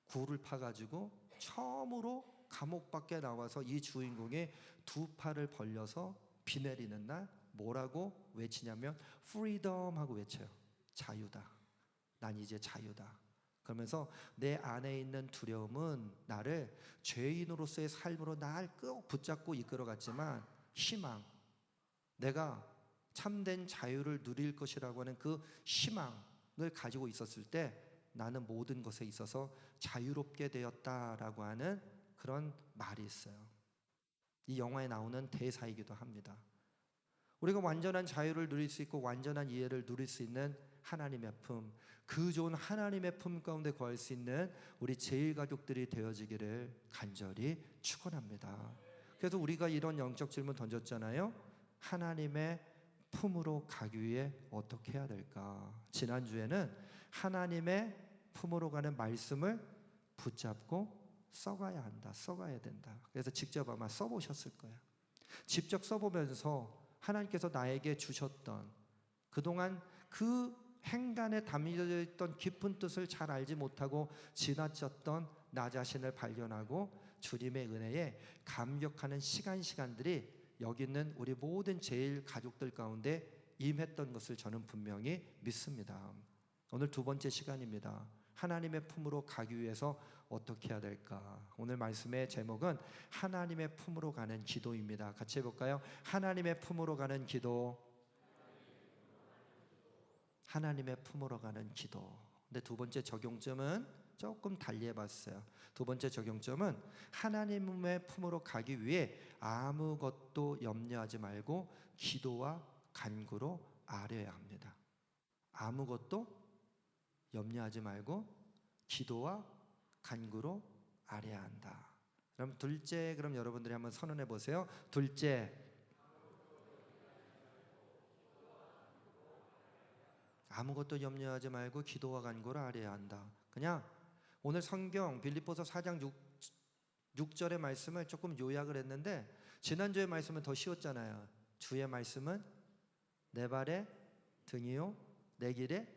굴을 파가지고 처음으로 감옥 밖에 나와서 이 주인공이 두 팔을 벌려서 비 내리는 날 뭐라고 외치냐면 freedom 하고 외쳐요. 자유다. 난 이제 자유다. 그러면서 내 안에 있는 두려움은 나를 죄인으로서의 삶으로 날 꼭 붙잡고 이끌어갔지만 희망, 내가 참된 자유를 누릴 것이라고 하는 그 희망을 가지고 있었을 때 나는 모든 것에 있어서 자유롭게 되었다라고 하는 그런 말이 있어요. 이 영화에 나오는 대사이기도 합니다. 우리가 완전한 자유를 누릴 수 있고 완전한 이해를 누릴 수 있는 하나님의 품, 그 좋은 하나님의 품 가운데 거할 수 있는 우리 제1가족들이 되어지기를 간절히 축원합니다. 그래서 우리가 이런 영적 질문 던졌잖아요. 하나님의 품으로 가기 위해 어떻게 해야 될까? 지난주에는 하나님의 품으로 가는 말씀을 붙잡고 써가야 한다, 써가야 된다. 그래서 직접 아마 써보셨을 거예요. 직접 써보면서 하나님께서 나에게 주셨던 그동안 그 행간에 담겨져 있던 깊은 뜻을 잘 알지 못하고 지나쳤던 나 자신을 발견하고 주님의 은혜에 감격하는 시간들이 여기 있는 우리 모든 제일 가족들 가운데 임했던 것을 저는 분명히 믿습니다. 오늘 두 번째 시간입니다. 하나님의 품으로 가기 위해서 어떻게 해야 될까? 오늘 말씀의 제목은 하나님의 품으로 가는 기도입니다. 같이 해볼까요? 하나님의 품으로 가는 기도. 하나님의 품으로 가는 기도. 근데 두 번째 적용점은 조금 달리 해봤어요. 두 번째 적용점은 하나님의 품으로 가기 위해 아무것도 염려하지 말고 기도와 간구로 아뢰어야 합니다. 아무것도 염려하지 말고 기도와 간구로 아뢰어야 한다. 그럼 둘째, 그럼 여러분들이 한번 선언해 보세요. 둘째, 아무것도 염려하지 말고 기도와 간구로 아뢰어야 한다. 그냥 오늘 성경 빌립보서 4장 6절의 말씀을 조금 요약을 했는데 지난주의 말씀은 더 쉬웠잖아요. 주의 말씀은 내 발의 등이요 내 길의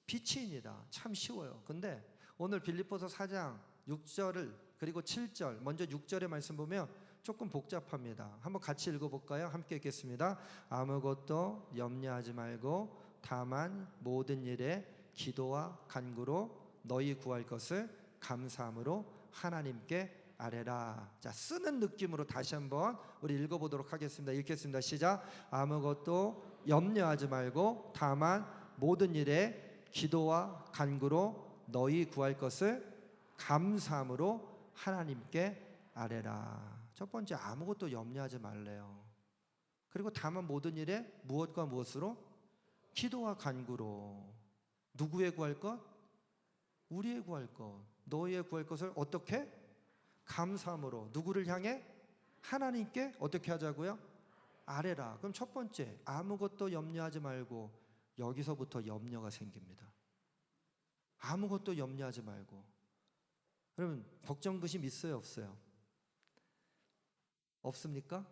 빛이니라. 참 쉬워요. 근데 오늘 빌립보서 4장 6절을 그리고 7절 먼저 6절의 말씀 보면 조금 복잡합니다. 한번 같이 읽어볼까요? 함께 읽겠습니다. 아무것도 염려하지 말고 다만 모든 일에 기도와 간구로 너희 구할 것을 감사함으로 하나님께 아뢰라. 자, 쓰는 느낌으로 다시 한번 우리 읽어보도록 하겠습니다. 읽겠습니다. 시작. 아무것도 염려하지 말고 다만 모든 일에 기도와 간구로 너희 구할 것을 감사함으로 하나님께 아뢰라. 첫 번째, 아무것도 염려하지 말래요. 그리고 다만 모든 일에 무엇과 무엇으로? 기도와 간구로. 누구의 구할 것? 우리의 구할 것. 너희의 구할 것을 어떻게? 감사함으로. 누구를 향해? 하나님께 어떻게 하자고요? 아뢰라. 그럼 첫 번째, 아무것도 염려하지 말고. 여기서부터 염려가 생깁니다. 아무것도 염려하지 말고. 여러분, 걱정 근심 있어요, 없어요? 없습니까?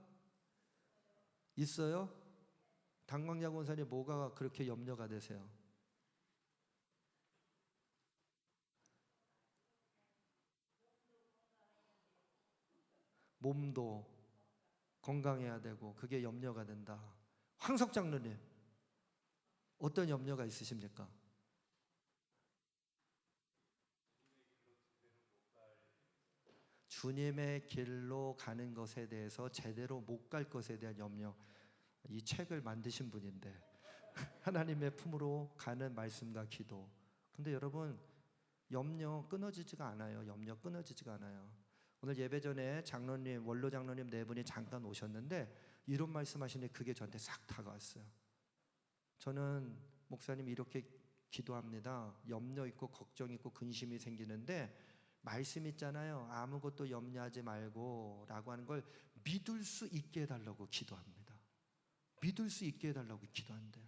있어요? 당광야 권사님 뭐가 그렇게 염려가 되세요? 몸도 건강해야 되고 그게 염려가 된다. 황석 장로님 어떤 염려가 있으십니까? 주님의 길로 가는 것에 대해서 제대로 못 갈 것에 대한 염려. 이 책을 만드신 분인데 하나님의 품으로 가는 말씀과 기도. 근데 여러분 염려 끊어지지가 않아요. 염려 끊어지지가 않아요. 오늘 예배 전에 장로님, 원로 장로님 네 분이 잠깐 오셨는데 이런 말씀하시니 그게 저한테 싹 다가왔어요. 저는 목사님 이렇게 기도합니다. 염려 있고 걱정 있고 근심이 생기는데 말씀 있잖아요. 아무것도 염려하지 말고 라고 하는 걸 믿을 수 있게 해달라고 기도합니다. 믿을 수 있게 해달라고 기도한대요.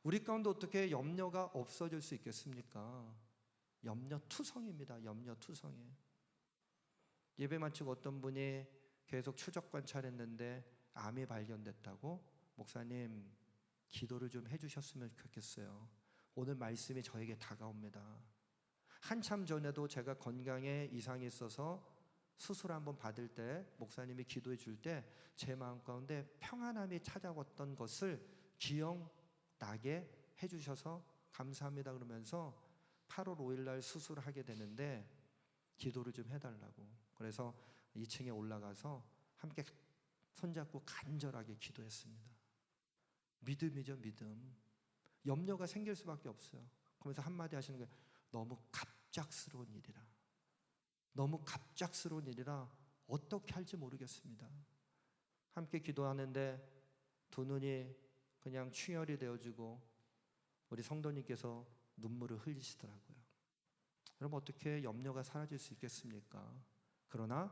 우리 가운데 어떻게 염려가 없어질 수 있겠습니까? 염려투성입니다. 염려투성이에요. 예배 마치고 어떤 분이 계속 추적 관찰했는데 암이 발견됐다고, 목사님 기도를 좀 해주셨으면 좋겠어요. 오늘 말씀이 저에게 다가옵니다. 한참 전에도 제가 건강에 이상이 있어서 수술 한번 받을 때 목사님이 기도해 줄 때 제 마음 가운데 평안함이 찾아왔던 것을 기억나게 해주셔서 감사합니다 그러면서 8월 5일 날 수술을 하게 되는데 기도를 좀 해달라고, 그래서 2층에 올라가서 함께 손잡고 간절하게 기도했습니다. 믿음이죠, 믿음. 염려가 생길 수밖에 없어요. 그러면서 한마디 하시는 거예요. 너무 갑작스러운 일이라. 너무 갑작스러운 일이라 어떻게 할지 모르겠습니다. 함께 기도하는데 두 눈이 그냥 충혈이 되어지고 우리 성도님께서 눈물을 흘리시더라고요. 여러분, 어떻게 염려가 사라질 수 있겠습니까? 그러나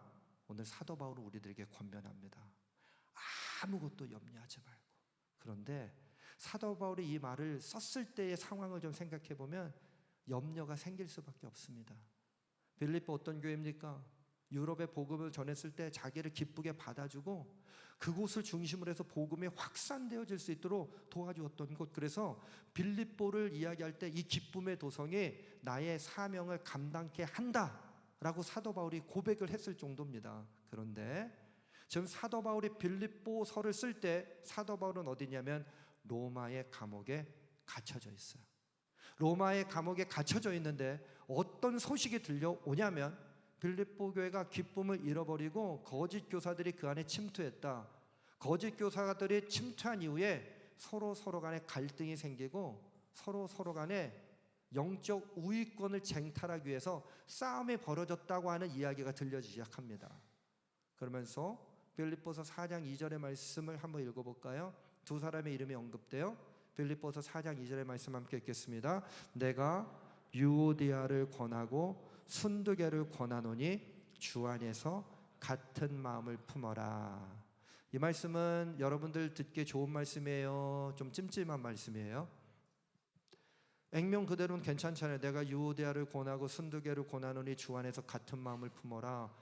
오늘 사도 바울은 우리들에게 권면합니다. 아무것도 염려하지 말고. 그런데 사도 바울이 이 말을 썼을 때의 상황을 좀 생각해 보면 염려가 생길 수밖에 없습니다. 빌립보 어떤 교회입니까? 유럽에 복음을 전했을 때 자기를 기쁘게 받아주고 그곳을 중심으로 해서 복음이 확산되어질 수 있도록 도와주었던 곳. 그래서 빌립보를 이야기할 때 이 기쁨의 도성이 나의 사명을 감당케 한다라고 사도 바울이 고백을 했을 정도입니다. 그런데 지금 사도 바울이 빌립보서를 쓸 때 사도 바울은 어디냐면 로마의 감옥에 갇혀져 있어요. 로마의 감옥에 갇혀져 있는데 어떤 소식이 들려오냐면 빌립보 교회가 기쁨을 잃어버리고 거짓 교사들이 그 안에 침투했다. 거짓 교사들이 침투한 이후에 서로 간에 갈등이 생기고 서로 간에 영적 우위권을 쟁탈하기 위해서 싸움이 벌어졌다고 하는 이야기가 들려지기 시작합니다. 그러면서 빌립보서 4장 2절의 말씀을 한번 읽어볼까요? 두 사람의 이름이 언급돼요. 빌립보서 4장 2절의 말씀 함께 읽겠습니다. 내가 유오디아를 권하고 순두개를 권하노니 주 안에서 같은 마음을 품어라. 이 말씀은 여러분들 듣기 좋은 말씀이에요? 좀 찜찜한 말씀이에요? 액면 그대로는 괜찮잖아요. 내가 유오디아를 권하고 순두개를 권하노니 주 안에서 같은 마음을 품어라.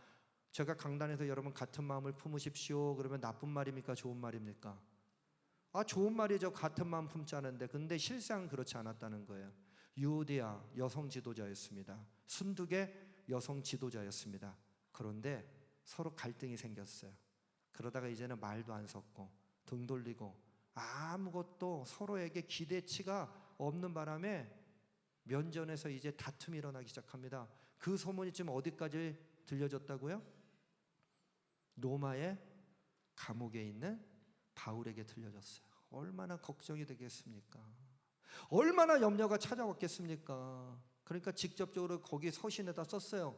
제가 강단에서 여러분 같은 마음을 품으십시오 그러면 나쁜 말입니까? 좋은 말입니까? 좋은 말이죠. 같은 마음 품자는데, 근데 실상 그렇지 않았다는 거예요. 유오디아 여성 지도자였습니다. 순두개 여성 지도자였습니다. 그런데 서로 갈등이 생겼어요. 그러다가 이제는 말도 안 섞고 등 돌리고 아무것도 서로에게 기대치가 없는 바람에 면전에서 이제 다툼이 일어나기 시작합니다. 그 소문이 지금 어디까지 들려졌다고요? 로마의 감옥에 있는 바울에게 들려졌어요. 얼마나 걱정이 되겠습니까? 얼마나 염려가 찾아왔겠습니까? 그러니까 직접적으로 거기 서신에다 썼어요.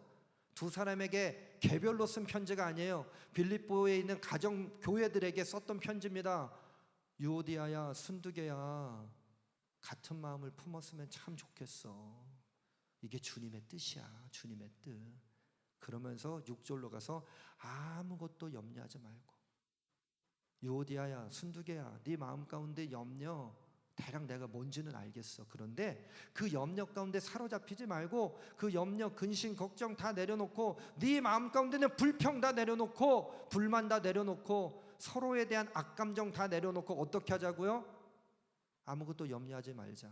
두 사람에게 개별로 쓴 편지가 아니에요. 빌립보에 있는 가정 교회들에게 썼던 편지입니다. 유오디아야, 순두개야, 같은 마음을 품었으면 참 좋겠어. 이게 주님의 뜻이야. 주님의 뜻. 그러면서 6절로 가서 아무것도 염려하지 말고, 유오디아야, 순두개야, 네 마음 가운데 염려 대략 내가 뭔지는 알겠어. 그런데 그 염려 가운데 사로잡히지 말고 그 염려, 근심, 걱정 다 내려놓고 네 마음 가운데는 불평 다 내려놓고 불만 다 내려놓고 서로에 대한 악감정 다 내려놓고 어떻게 하자고요? 아무것도 염려하지 말자.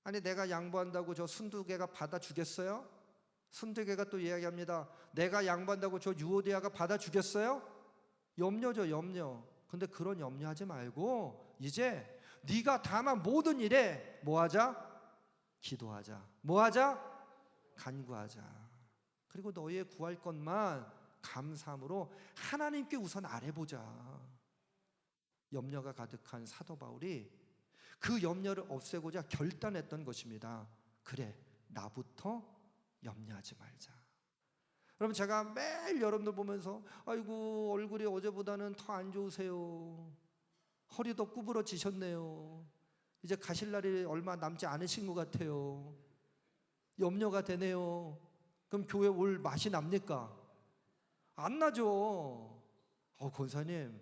아니 내가 양보한다고 저 순두개가 받아주겠어요? 순두개가 또 이야기합니다. 내가 양보한다고 저 유오디아가 받아주겠어요? 염려죠, 염려. 근데 그런 염려하지 말고 이제 네가 다만 모든 일에 뭐하자? 기도하자. 뭐하자? 간구하자. 그리고 너희의 구할 것만 감사함으로 하나님께 우선 아뢰보자. 염려가 가득한 사도 바울이 그 염려를 없애고자 결단했던 것입니다. 그래, 나부터 염려하지 말자. 여러분, 제가 매일 여러분들 보면서 아이고 얼굴이 어제보다는 더 안 좋으세요. 허리도 구부러지셨네요. 이제 가실 날이 얼마 남지 않으신 것 같아요. 염려가 되네요. 그럼 교회 올 맛이 납니까? 안 나죠. 권사님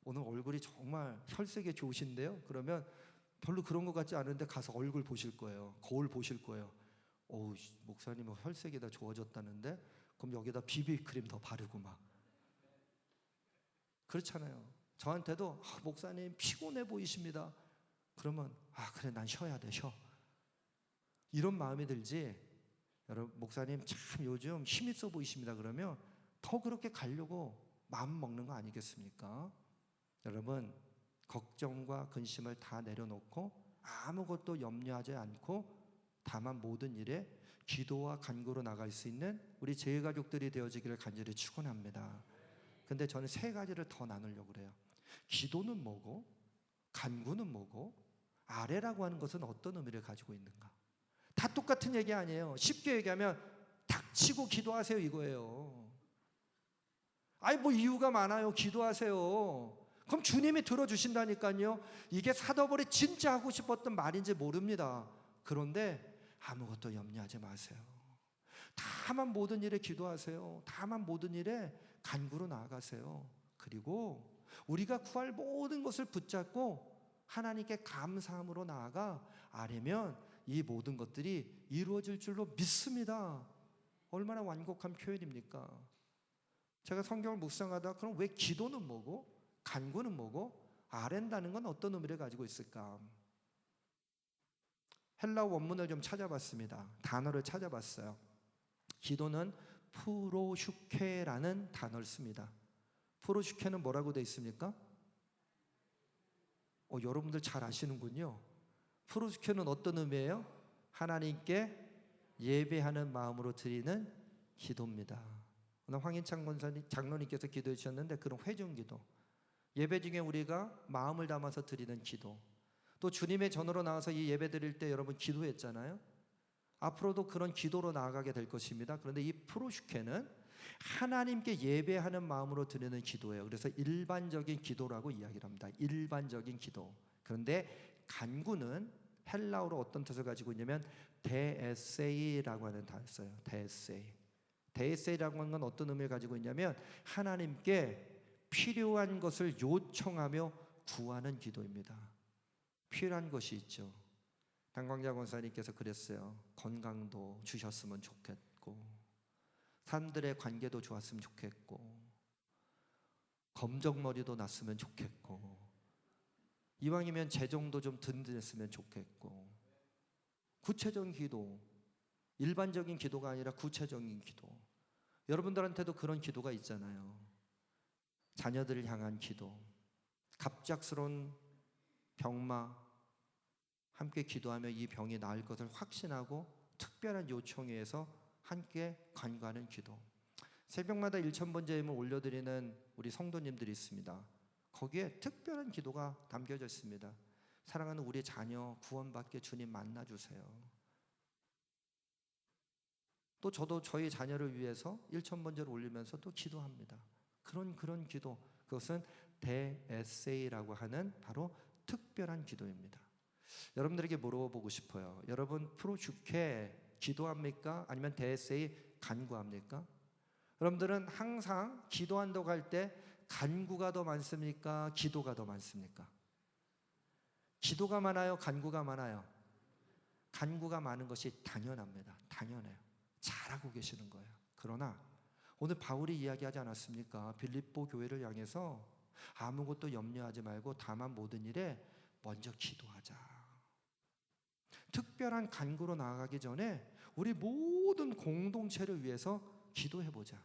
오늘 얼굴이 정말 혈색이 좋으신데요? 그러면 별로 그런 것 같지 않은데 가서 얼굴 보실 거예요. 거울 보실 거예요. 목사님 혈색이 다 좋아졌다는데? 그럼 여기다 비비크림 더 바르고 막 그렇잖아요. 저한테도 목사님 피곤해 보이십니다. 그러면 그래 난 쉬어야 돼 쉬어. 이런 마음이 들지. 여러분 목사님 참 요즘 힘 있어 보이십니다. 그러면 더 그렇게 가려고 마음 먹는 거 아니겠습니까? 여러분 걱정과 근심을 다 내려놓고 아무것도 염려하지 않고 다만 모든 일에 기도와 간구로 나갈 수 있는 우리 제가족들이 되어지기를 간절히 축원합니다. 근데 저는 세 가지를 더 나누려고 그래요. 기도는 뭐고, 간구는 뭐고, 아뢰라고 하는 것은 어떤 의미를 가지고 있는가? 다 똑같은 얘기 아니에요. 쉽게 얘기하면 닥치고 기도하세요 이거예요. 뭐 이유가 많아요. 기도하세요. 그럼 주님이 들어주신다니까요. 이게 사도벌이 진짜 하고 싶었던 말인지 모릅니다. 그런데 아무것도 염려하지 마세요. 다만 모든 일에 기도하세요. 다만 모든 일에 간구로 나아가세요. 그리고 우리가 구할 모든 것을 붙잡고 하나님께 감사함으로 나아가 아뢰면 이 모든 것들이 이루어질 줄로 믿습니다. 얼마나 완곡한 표현입니까? 제가 성경을 묵상하다 그럼 왜 기도는 뭐고 간구는 뭐고 아뢰다는 건 어떤 의미를 가지고 있을까? 헬라어 원문을 좀 찾아봤습니다. 단어를 찾아봤어요. 기도는 프로슈케라는 단어를 씁니다. 프로슈케는 뭐라고 되어 있습니까? 여러분들 잘 아시는군요. 프로슈케는 어떤 의미예요? 하나님께 예배하는 마음으로 드리는 기도입니다. 오늘 황인창 권사님 장로님께서 기도해 주셨는데 그런 회중기도, 예배 중에 우리가 마음을 담아서 드리는 기도, 또 주님의 전으로 나와서 이 예배 드릴 때 여러분 기도했잖아요. 앞으로도 그런 기도로 나아가게 될 것입니다. 그런데 이 프로슈케는 하나님께 예배하는 마음으로 드리는 기도예요. 그래서 일반적인 기도라고 이야기를 합니다. 일반적인 기도. 그런데 간구는 헬라어로 어떤 뜻을 가지고 있냐면 데에세이라고 하는 단어를 써요. 데에세이. 데에세이라고 하는 건 어떤 의미를 가지고 있냐면 하나님께 필요한 것을 요청하며 구하는 기도입니다. 필요한 것이 있죠. 당광자 권사님께서 그랬어요. 건강도 주셨으면 좋겠고, 사람들의 관계도 좋았으면 좋겠고, 검정머리도 났으면 좋겠고, 이왕이면 재정도 좀 든든했으면 좋겠고. 구체적인 기도, 일반적인 기도가 아니라 구체적인 기도. 여러분들한테도 그런 기도가 있잖아요. 자녀들을 향한 기도, 갑작스러운 병마, 함께 기도하며 이 병이 나을 것을 확신하고 특별한 요청에 의해서 함께 간구하는 기도. 새벽마다 1000번 제임을 올려드리는 우리 성도님들이 있습니다. 거기에 특별한 기도가 담겨져 있습니다. 사랑하는 우리 자녀 구원받게 주님 만나주세요. 또 저도 저희 자녀를 위해서 1000번째를 올리면서 또 기도합니다. 그런 기도, 그것은 데에세이라고 하는 바로 특별한 기도입니다. 여러분들에게 물어보고 싶어요. 여러분 프로슈케 기도합니까? 아니면 데에세이 간구합니까? 여러분들은 항상 기도한다고 할 때 간구가 더 많습니까? 기도가 더 많습니까? 기도가 많아요? 간구가 많아요? 간구가 많은 것이 당연합니다. 당연해요. 잘하고 계시는 거예요. 그러나 오늘 바울이 이야기하지 않았습니까? 빌립보 교회를 향해서 아무것도 염려하지 말고 다만 모든 일에 먼저 기도하자. 특별한 간구로 나아가기 전에 우리 모든 공동체를 위해서 기도해보자.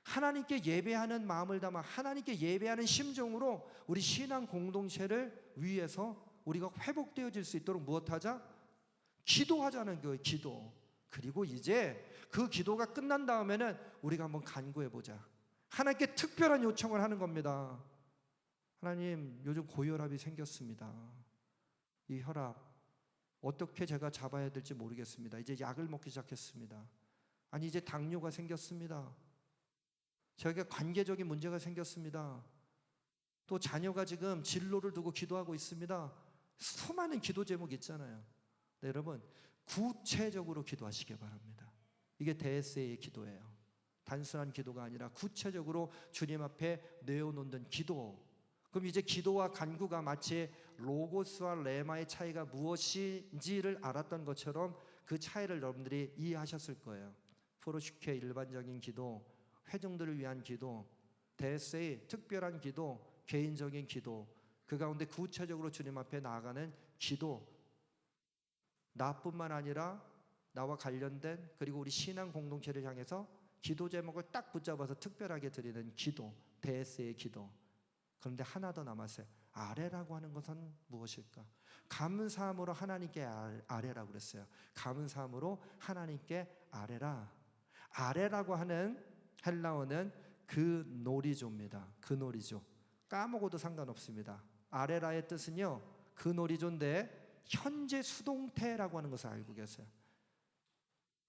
하나님께 예배하는 마음을 담아 하나님께 예배하는 심정으로 우리 신앙 공동체를 위해서 우리가 회복되어질 수 있도록 무엇하자? 기도하자는 거예요. 기도. 그리고 이제 그 기도가 끝난 다음에는 우리가 한번 간구해보자. 하나님께 특별한 요청을 하는 겁니다. 하나님, 요즘 고혈압이 생겼습니다. 이 혈압 어떻게 제가 잡아야 될지 모르겠습니다. 이제 약을 먹기 시작했습니다. 아니, 이제 당뇨가 생겼습니다. 저에게 관계적인 문제가 생겼습니다. 또 자녀가 지금 진로를 두고 기도하고 있습니다. 수많은 기도 제목이 있잖아요. 네, 여러분 구체적으로 기도하시기 바랍니다. 이게 대세의 기도예요. 단순한 기도가 아니라 구체적으로 주님 앞에 내어놓는 기도. 그럼 이제 기도와 간구가 마치 로고스와 레마의 차이가 무엇인지를 알았던 것처럼 그 차이를 여러분들이 이해하셨을 거예요. 프로슈케 일반적인 기도, 회중들을 위한 기도, 대세의 특별한 기도, 개인적인 기도, 그 가운데 구체적으로 주님 앞에 나아가는 기도. 나뿐만 아니라 나와 관련된 그리고 우리 신앙 공동체를 향해서 기도 제목을 딱 붙잡아서 특별하게 드리는 기도, 대세의 기도. 그런데 하나 더 남았어요. 아뢰라고 하는 것은 무엇일까? 감사함으로 하나님께 아뢰라고 그랬어요. 감사함으로 하나님께 아뢰라. 아뢰라고 하는 헬라어는 그 놀이조입니다. 그 놀이조. 까먹어도 상관없습니다. 아뢰라의 뜻은요, 그 놀이조인데 현재 수동태라고 하는 것을 알고 계세요.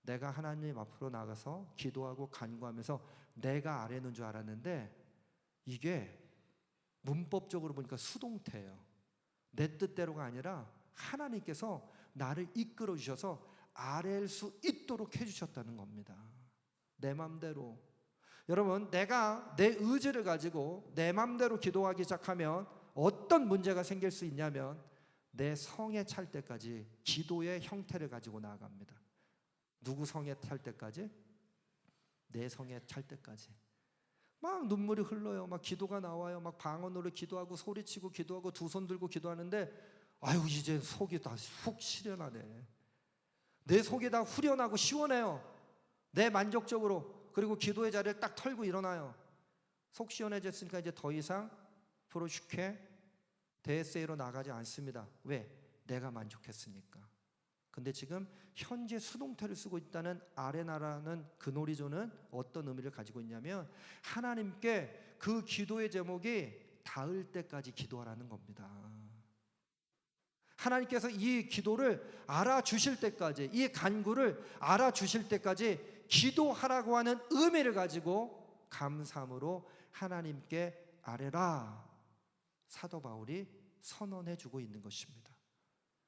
내가 하나님 앞으로 나가서 기도하고 간구하면서 내가 아뢰는 줄 알았는데 이게 문법적으로 보니까 수동태예요. 내 뜻대로가 아니라 하나님께서 나를 이끌어 주셔서 아뢰일 수 있도록 해주셨다는 겁니다. 내 맘대로. 여러분, 내가 내 의지를 가지고 내 맘대로 기도하기 시작하면 어떤 문제가 생길 수 있냐면 내 성에 찰 때까지 기도의 형태를 가지고 나아갑니다. 누구 성에 찰 때까지? 내 성에 찰 때까지. 막 눈물이 흘러요. 막 기도가 나와요. 막 방언으로 기도하고 소리치고 기도하고 두 손 들고 기도하는데 아유, 이제 속이 다 훅 시련하네. 내 속이 다 후련하고 시원해요. 내 만족적으로. 그리고 기도의 자리를 딱 털고 일어나요. 속 시원해졌으니까 이제 더 이상 프로슈케 대세로 나가지 않습니다. 왜? 내가 만족했으니까. 근데 지금 현재 수동태를 쓰고 있다는 아레나라는 그 놀이조는 어떤 의미를 가지고 있냐면 하나님께 그 기도의 제목이 닿을 때까지 기도하라는 겁니다. 하나님께서 이 기도를 알아주실 때까지, 이 간구를 알아주실 때까지 기도하라고 하는 의미를 가지고 감사함으로 하나님께 아뢰라. 사도 바울이 선언해주고 있는 것입니다.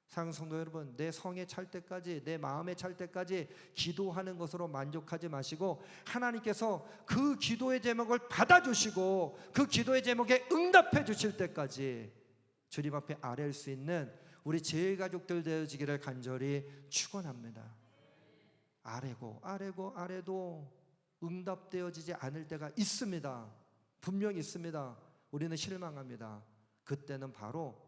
사랑하는 성도 여러분, 내 성에 찰 때까지, 내 마음에 찰 때까지 기도하는 것으로 만족하지 마시고 하나님께서 그 기도의 제목을 받아주시고 그 기도의 제목에 응답해 주실 때까지 주님 앞에 아뢰일 수 있는 우리 제일가족들 되어지기를 간절히 축원합니다. 아뢰도 응답되어지지 않을 때가 있습니다. 분명히 있습니다. 우리는 실망합니다. 그때는 바로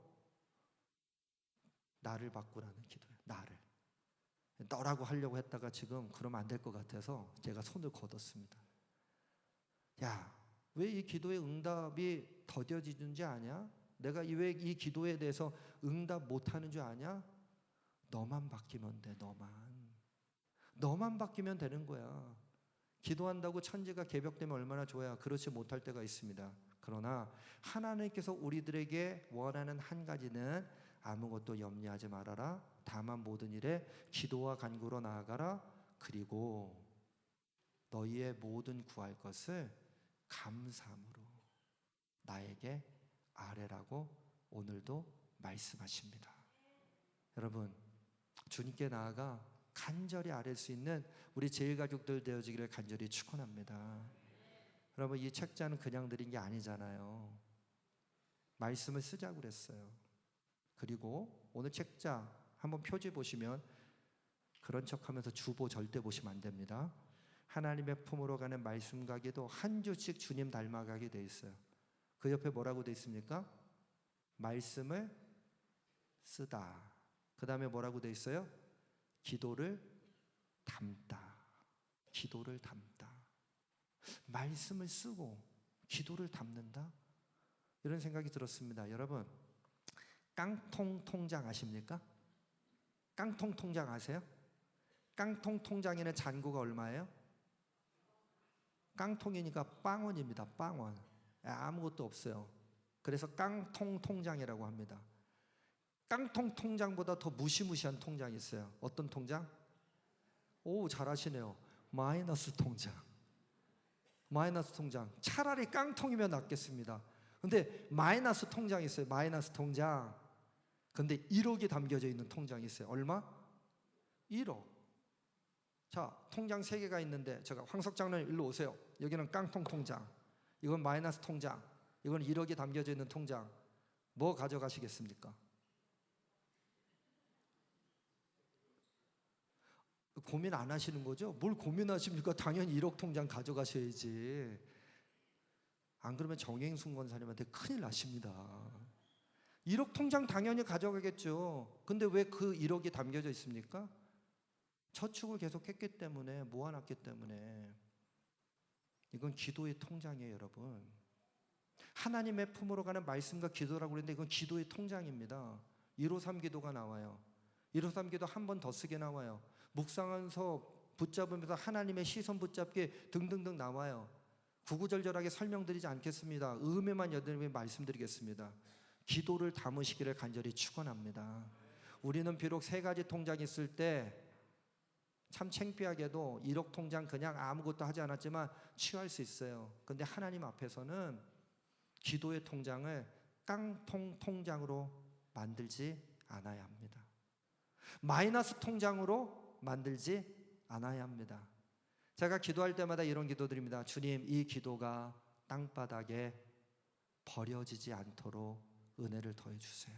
나를 바꾸라는 기도예요. 나를. 너라고 하려고 했다가 지금 그러면 안 될 것 같아서 제가 손을 거뒀습니다. 야, 왜 이 기도의 응답이 더뎌지는지 아냐? 내가 왜 이 기도에 대해서 응답 못하는 줄 아냐? 너만 바뀌면 돼. 너만 바뀌면 되는 거야. 기도한다고 천지가 개벽되면 얼마나 좋아야. 그렇지 못할 때가 있습니다. 그러나 하나님께서 우리들에게 원하는 한 가지는 아무것도 염려하지 말아라. 다만 모든 일에 기도와 간구로 나아가라. 그리고 너희의 모든 구할 것을 감사함으로 나에게 아뢰라고 오늘도 말씀하십니다. 여러분, 주님께 나아가 간절히 아뢰 수 있는 우리 제일가족들 되어지기를 간절히 축원합니다. 여러분, 이 책자는 그냥 드린 게 아니잖아요. 말씀을 쓰자고 그랬어요. 그리고 오늘 책자 한번 표지 보시면 그런 척하면서 주보 절대 보시면 안 됩니다. 하나님의 품으로 가는 말씀과 기도 한 주씩 주님 닮아가게 돼 있어요. 그 옆에 뭐라고 돼 있습니까? 말씀을 쓰다. 그 다음에 뭐라고 돼 있어요? 기도를 담다. 기도를 담다. 말씀을 쓰고 기도를 담는다? 이런 생각이 들었습니다. 여러분, 깡통 통장 아십니까? 깡통 통장 아세요? 깡통 통장에는 잔고가 얼마예요? 깡통이니까 빵원입니다. 빵원. 아무것도 없어요. 그래서 깡통 통장이라고 합니다. 깡통 통장보다 더 무시무시한 통장이 있어요. 어떤 통장? 오, 잘하시네요. 마이너스 통장. 마이너스 통장. 차라리 깡통이면 낫겠습니다. 근데 마이너스 통장이 있어요. 마이너스 통장. 근데 1억이 담겨져 있는 통장이 있어요. 얼마? 1억. 자, 통장 3개가 있는데, 제가 황석 장로님 일로 오세요. 여기는 깡통 통장, 이건 마이너스 통장, 이건 1억이 담겨져 있는 통장. 뭐 가져가시겠습니까? 고민 안 하시는 거죠? 뭘 고민하십니까? 당연히 1억 통장 가져가셔야지. 안 그러면 정행순 권사님한테 큰일 나십니다. 1억 통장 당연히 가져가겠죠. 근데 왜 그 1억이 담겨져 있습니까? 저축을 계속했기 때문에, 모아놨기 때문에. 이건 기도의 통장이에요, 여러분. 하나님의 품으로 가는 말씀과 기도라고 그랬는데 이건 기도의 통장입니다. 153 기도가 나와요. 153 기도 한 번 더 쓰게 나와요. 묵상하면서 붙잡으면서 하나님의 시선 붙잡게 등등등 나와요. 구구절절하게 설명드리지 않겠습니다. 의미만 여러분에게 말씀드리겠습니다. 기도를 담으시기를 간절히 축원합니다. 우리는 비록 3가지 통장이 있을 때 참 창피하게도 1억 통장 그냥 아무것도 하지 않았지만 취할 수 있어요. 근데 하나님 앞에서는 기도의 통장을 깡통 통장으로 만들지 않아야 합니다. 마이너스 통장으로 만들지 않아야 합니다. 제가 기도할 때마다 이런 기도 드립니다. 주님, 이 기도가 땅바닥에 버려지지 않도록 은혜를 더해 주세요.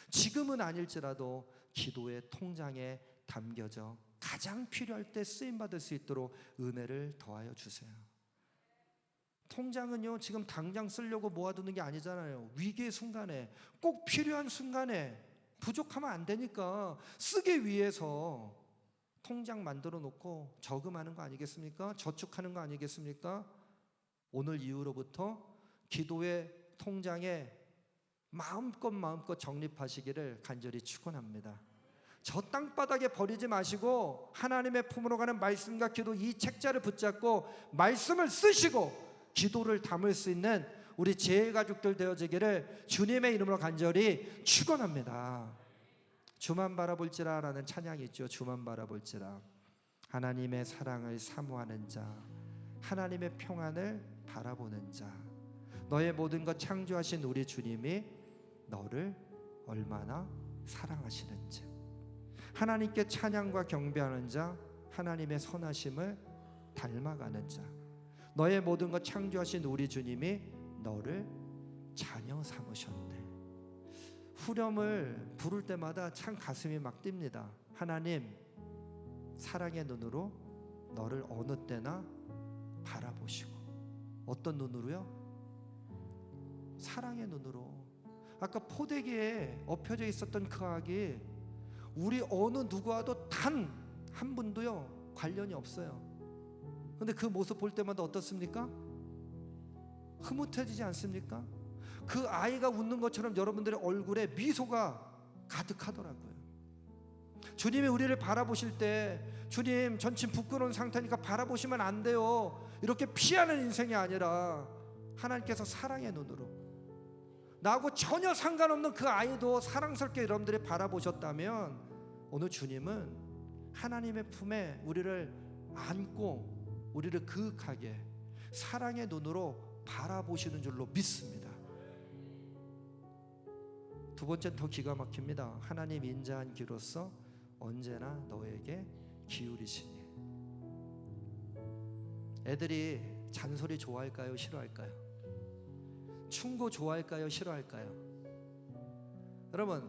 지금은 아닐지라도 기도의 통장에 담겨져 가장 필요할 때 쓰임 받을 수 있도록 은혜를 더하여 주세요. 통장은요, 지금 당장 쓰려고 모아두는 게 아니잖아요. 위기의 순간에, 꼭 필요한 순간에 부족하면 안 되니까 쓰기 위해서 통장 만들어 놓고 저금하는 거 아니겠습니까? 저축하는 거 아니겠습니까? 오늘 이후로부터 기도의 통장에 마음껏 적립하시기를 간절히 축원합니다. 저 땅바닥에 버리지 마시고 하나님의 품으로 가는 말씀과 기도, 이 책자를 붙잡고 말씀을 쓰시고 기도를 담을 수 있는 우리 재가족들 되어지기를 주님의 이름으로 간절히 축원합니다. 주만 바라볼지라 라는 찬양이 있죠. 주만 바라볼지라. 하나님의 사랑을 사모하는 자, 하나님의 평안을 바라보는 자, 너의 모든 것 창조하신 우리 주님이 너를 얼마나 사랑하시는지, 하나님께 찬양과 경배하는 자, 하나님의 선하심을 닮아가는 자, 너의 모든 것 창조하신 우리 주님이 너를 자녀 삼으셨네. 후렴을 부를 때마다 참 가슴이 막 뜁니다. 하나님, 사랑의 눈으로 너를 어느 때나 바라보시고. 어떤 눈으로요? 사랑의 눈으로. 아까 포대기에 엎혀져 있었던 그 아기, 우리 어느 누구와도 단 한 분도요 관련이 없어요. 근데 그 모습 볼 때마다 어떻습니까? 흐뭇해지지 않습니까? 그 아이가 웃는 것처럼 여러분들의 얼굴에 미소가 가득하더라고요. 주님이 우리를 바라보실 때, 주님 전신 부끄러운 상태니까 바라보시면 안 돼요, 이렇게 피하는 인생이 아니라 하나님께서 사랑의 눈으로, 나하고 전혀 상관없는 그 아이도 사랑스럽게 여러분들이 바라보셨다면, 오늘 주님은 하나님의 품에 우리를 안고 우리를 그윽하게 사랑의 눈으로 바라보시는 줄로 믿습니다. 두 번째 더 기가 막힙니다. 하나님 인자한 귀로서 언제나 너에게 기울이시니. 애들이 잔소리 좋아할까요? 싫어할까요? 충고 좋아할까요? 싫어할까요? 여러분,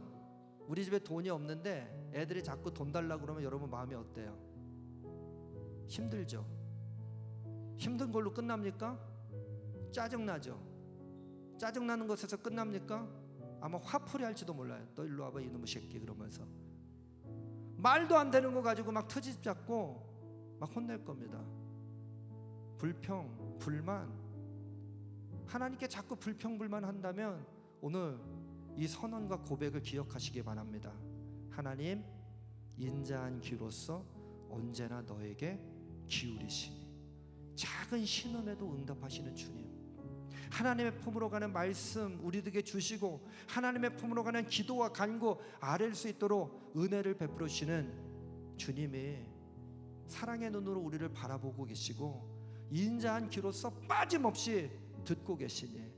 우리 집에 돈이 없는데 애들이 자꾸 돈 달라고 그러면 여러분 마음이 어때요? 힘들죠? 힘든 걸로 끝납니까? 짜증나죠? 짜증나는 것에서 끝납니까? 아마 화풀이 할지도 몰라요. 너 일로 와봐 이놈의 새끼, 그러면서 말도 안 되는 거 가지고 막 트집 잡고 막 혼낼 겁니다. 불평, 불만, 하나님께 자꾸 불평불만 한다면 오늘 이 선언과 고백을 기억하시기 바랍니다. 하나님, 인자한 귀로서 언제나 너에게 기울이시니. 작은 신음에도 응답하시는 주님, 하나님의 품으로 가는 말씀 우리들에게 주시고 하나님의 품으로 가는 기도와 간구 아랠 수 있도록 은혜를 베풀어 주시는 주님이 사랑의 눈으로 우리를 바라보고 계시고 인자한 귀로서 빠짐없이 듣고 계시니,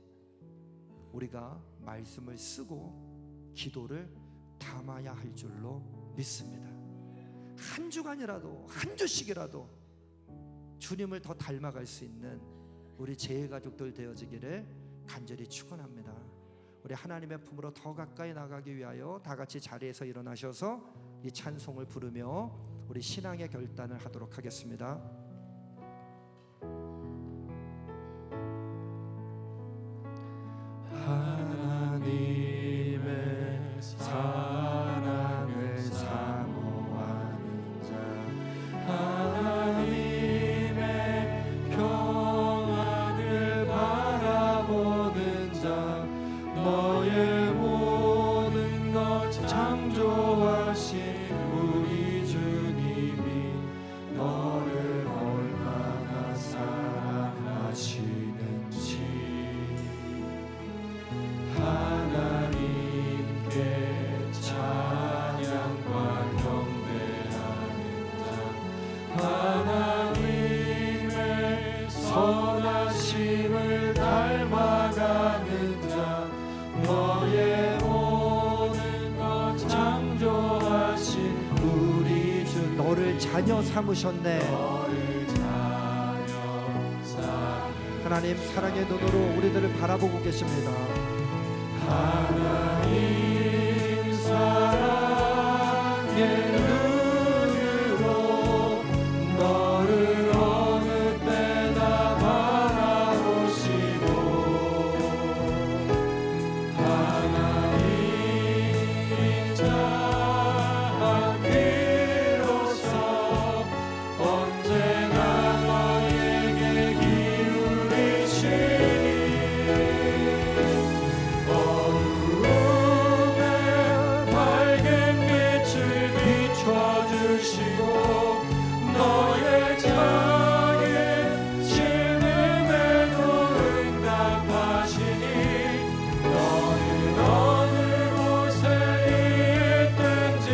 우리가 말씀을 쓰고 기도를 담아야 할 줄로 믿습니다. 한 주간이라도, 한 주씩이라도 주님을 더 닮아갈 수 있는 우리 재가족들 되어지기를 간절히 축원합니다. 우리 하나님의 품으로 더 가까이 나가기 위하여 다 같이 자리에서 일어나셔서 이 찬송을 부르며 우리 신앙의 결단을 하도록 하겠습니다. 하나님의 사랑을 사모하는 자, 하나님의 평안을 바라보는 자, 너의 모든 것 창조하신 우리 주님이 너를 얼마나 사랑하시는지 하나님께 찬양과 경배하는 자, 하나님의 선하심을 닮아가는 자, 너의 모든 것 창조하신 우리 주, 너를 자녀 삼으셨네. 하나님 사랑의 눈으로 우리들을 바라보고 계십니다. 하나님 사랑의 눈으로 너를 어느 때나 바라보시고 하나님 자한 비로소 언제나 너에게 기울이시니 너의 작은 신음에도 응답하시니 너는 어느 곳에 있든지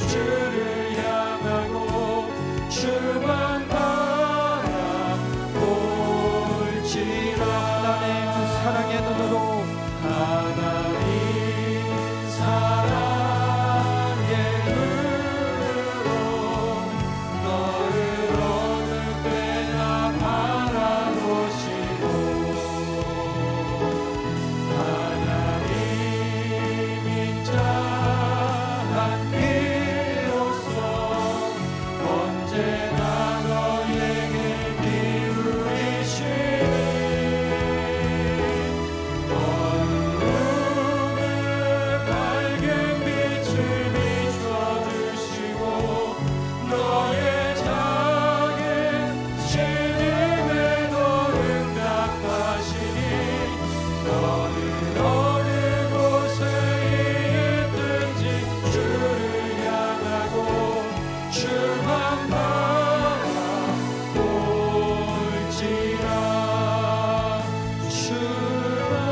주를 향하고 주만 바라볼지라. 하나님 사랑의 눈으로 하나님 사랑의 눈으로 너를 어느 때나 바라보시고 하나님인 자한 비로소 언제나 너에게 기울이시니 어둠에 밝은 빛을 비춰주시고 너의 작은 신임에도 응답하시니 너는 어느 곳에 있든지 주를 향하고 주만 바라볼지라. 주만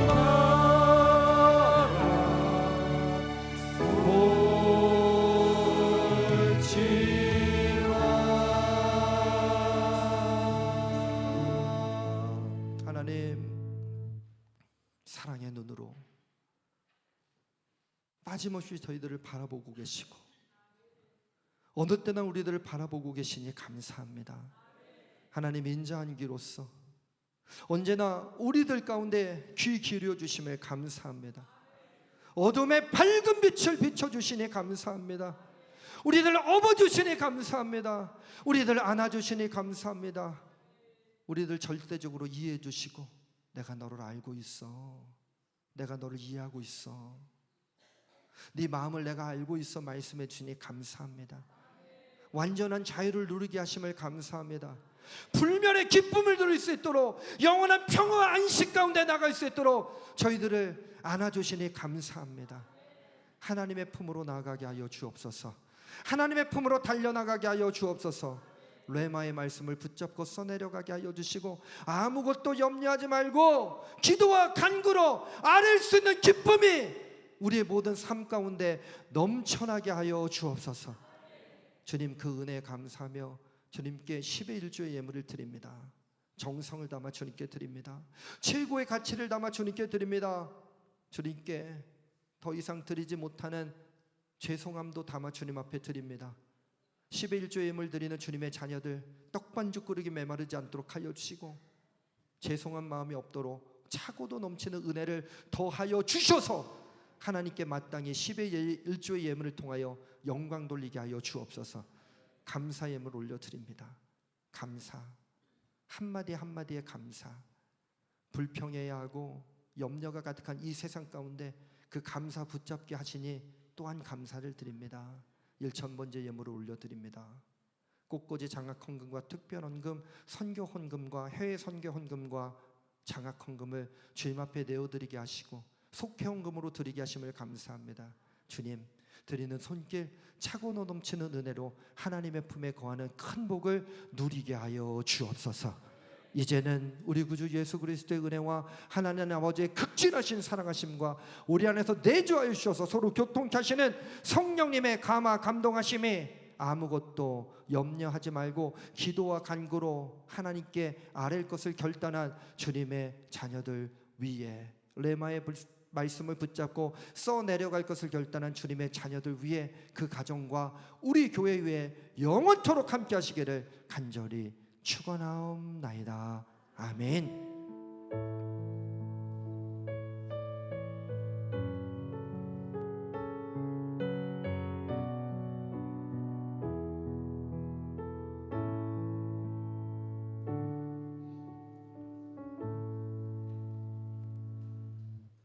바라볼지라. 하나님 사랑의 눈으로 빠짐없이 저희들을 바라보고 계시고 어느 때나 우리들을 바라보고 계시니 감사합니다. 하나님 인자한 귀로서 언제나 우리들 가운데 귀 기울여 주심에 감사합니다. 어둠에 밝은 빛을 비춰주시니 감사합니다. 우리들 업어주시니 감사합니다. 우리들 안아주시니 감사합니다. 우리들 절대적으로 이해해 주시고 내가 너를 알고 있어, 내가 너를 이해하고 있어, 네 마음을 내가 알고 있어 말씀해 주니 감사합니다. 완전한 자유를 누리게 하심을 감사합니다. 불멸의 기쁨을 누릴 수 있도록 영원한 평화와 안식 가운데 나갈 수 있도록 저희들을 안아주시니 감사합니다. 하나님의 품으로 나아가게 하여 주옵소서. 하나님의 품으로 달려나가게 하여 주옵소서. 레마의 말씀을 붙잡고 써내려가게 하여 주시고 아무것도 염려하지 말고 기도와 간구로 아뢰 수 있는 기쁨이 우리의 모든 삶 가운데 넘쳐나게 하여 주옵소서. 주님 그 은혜에 감사하며 주님께 10의 1조의 예물을 드립니다. 정성을 담아 주님께 드립니다. 최고의 가치를 담아 주님께 드립니다. 주님께 더 이상 드리지 못하는 죄송함도 담아 주님 앞에 드립니다. 10의 1조의 예물 드리는 주님의 자녀들 떡반죽 그릇이 메마르지 않도록 하여 주시고 죄송한 마음이 없도록 차고도 넘치는 은혜를 더하여 주셔서 하나님께 마땅히 10의 1조의 예물을 통하여 영광 돌리게 하여 주옵소서. 감사 예물 올려드립니다. 감사, 한마디 한마디에 감사. 불평해야 하고 염려가 가득한 이 세상 가운데 그 감사 붙잡게 하시니 또한 감사를 드립니다. 1,000번째 예물을 올려드립니다. 꽃꽂이 장학헌금과 특별헌금, 선교헌금과 해외 선교헌금과 장학헌금을 주님 앞에 내어드리게 하시고 속회헌금으로 드리게 하심을 감사합니다. 주님, 드리는 손길 차고 넘치는 은혜로 하나님의 품에 거하는 큰 복을 누리게 하여 주옵소서. 이제는 우리 구주 예수 그리스도의 은혜와 하나님 아버지의 극진하신 사랑하심과 우리 안에서 내주하여 주셔서 서로 교통케 하시는 성령님의 감화 감동하심이 아무것도 염려하지 말고 기도와 간구로 하나님께 아랠 것을 결단한 주님의 자녀들 위에, 레마의 말씀을 붙잡고 써내려갈 것을 결단한 주님의 자녀들 위에, 그 가정과 우리 교회 위에 영원토록 함께 하시기를 간절히 축원하옵나이다. 아멘.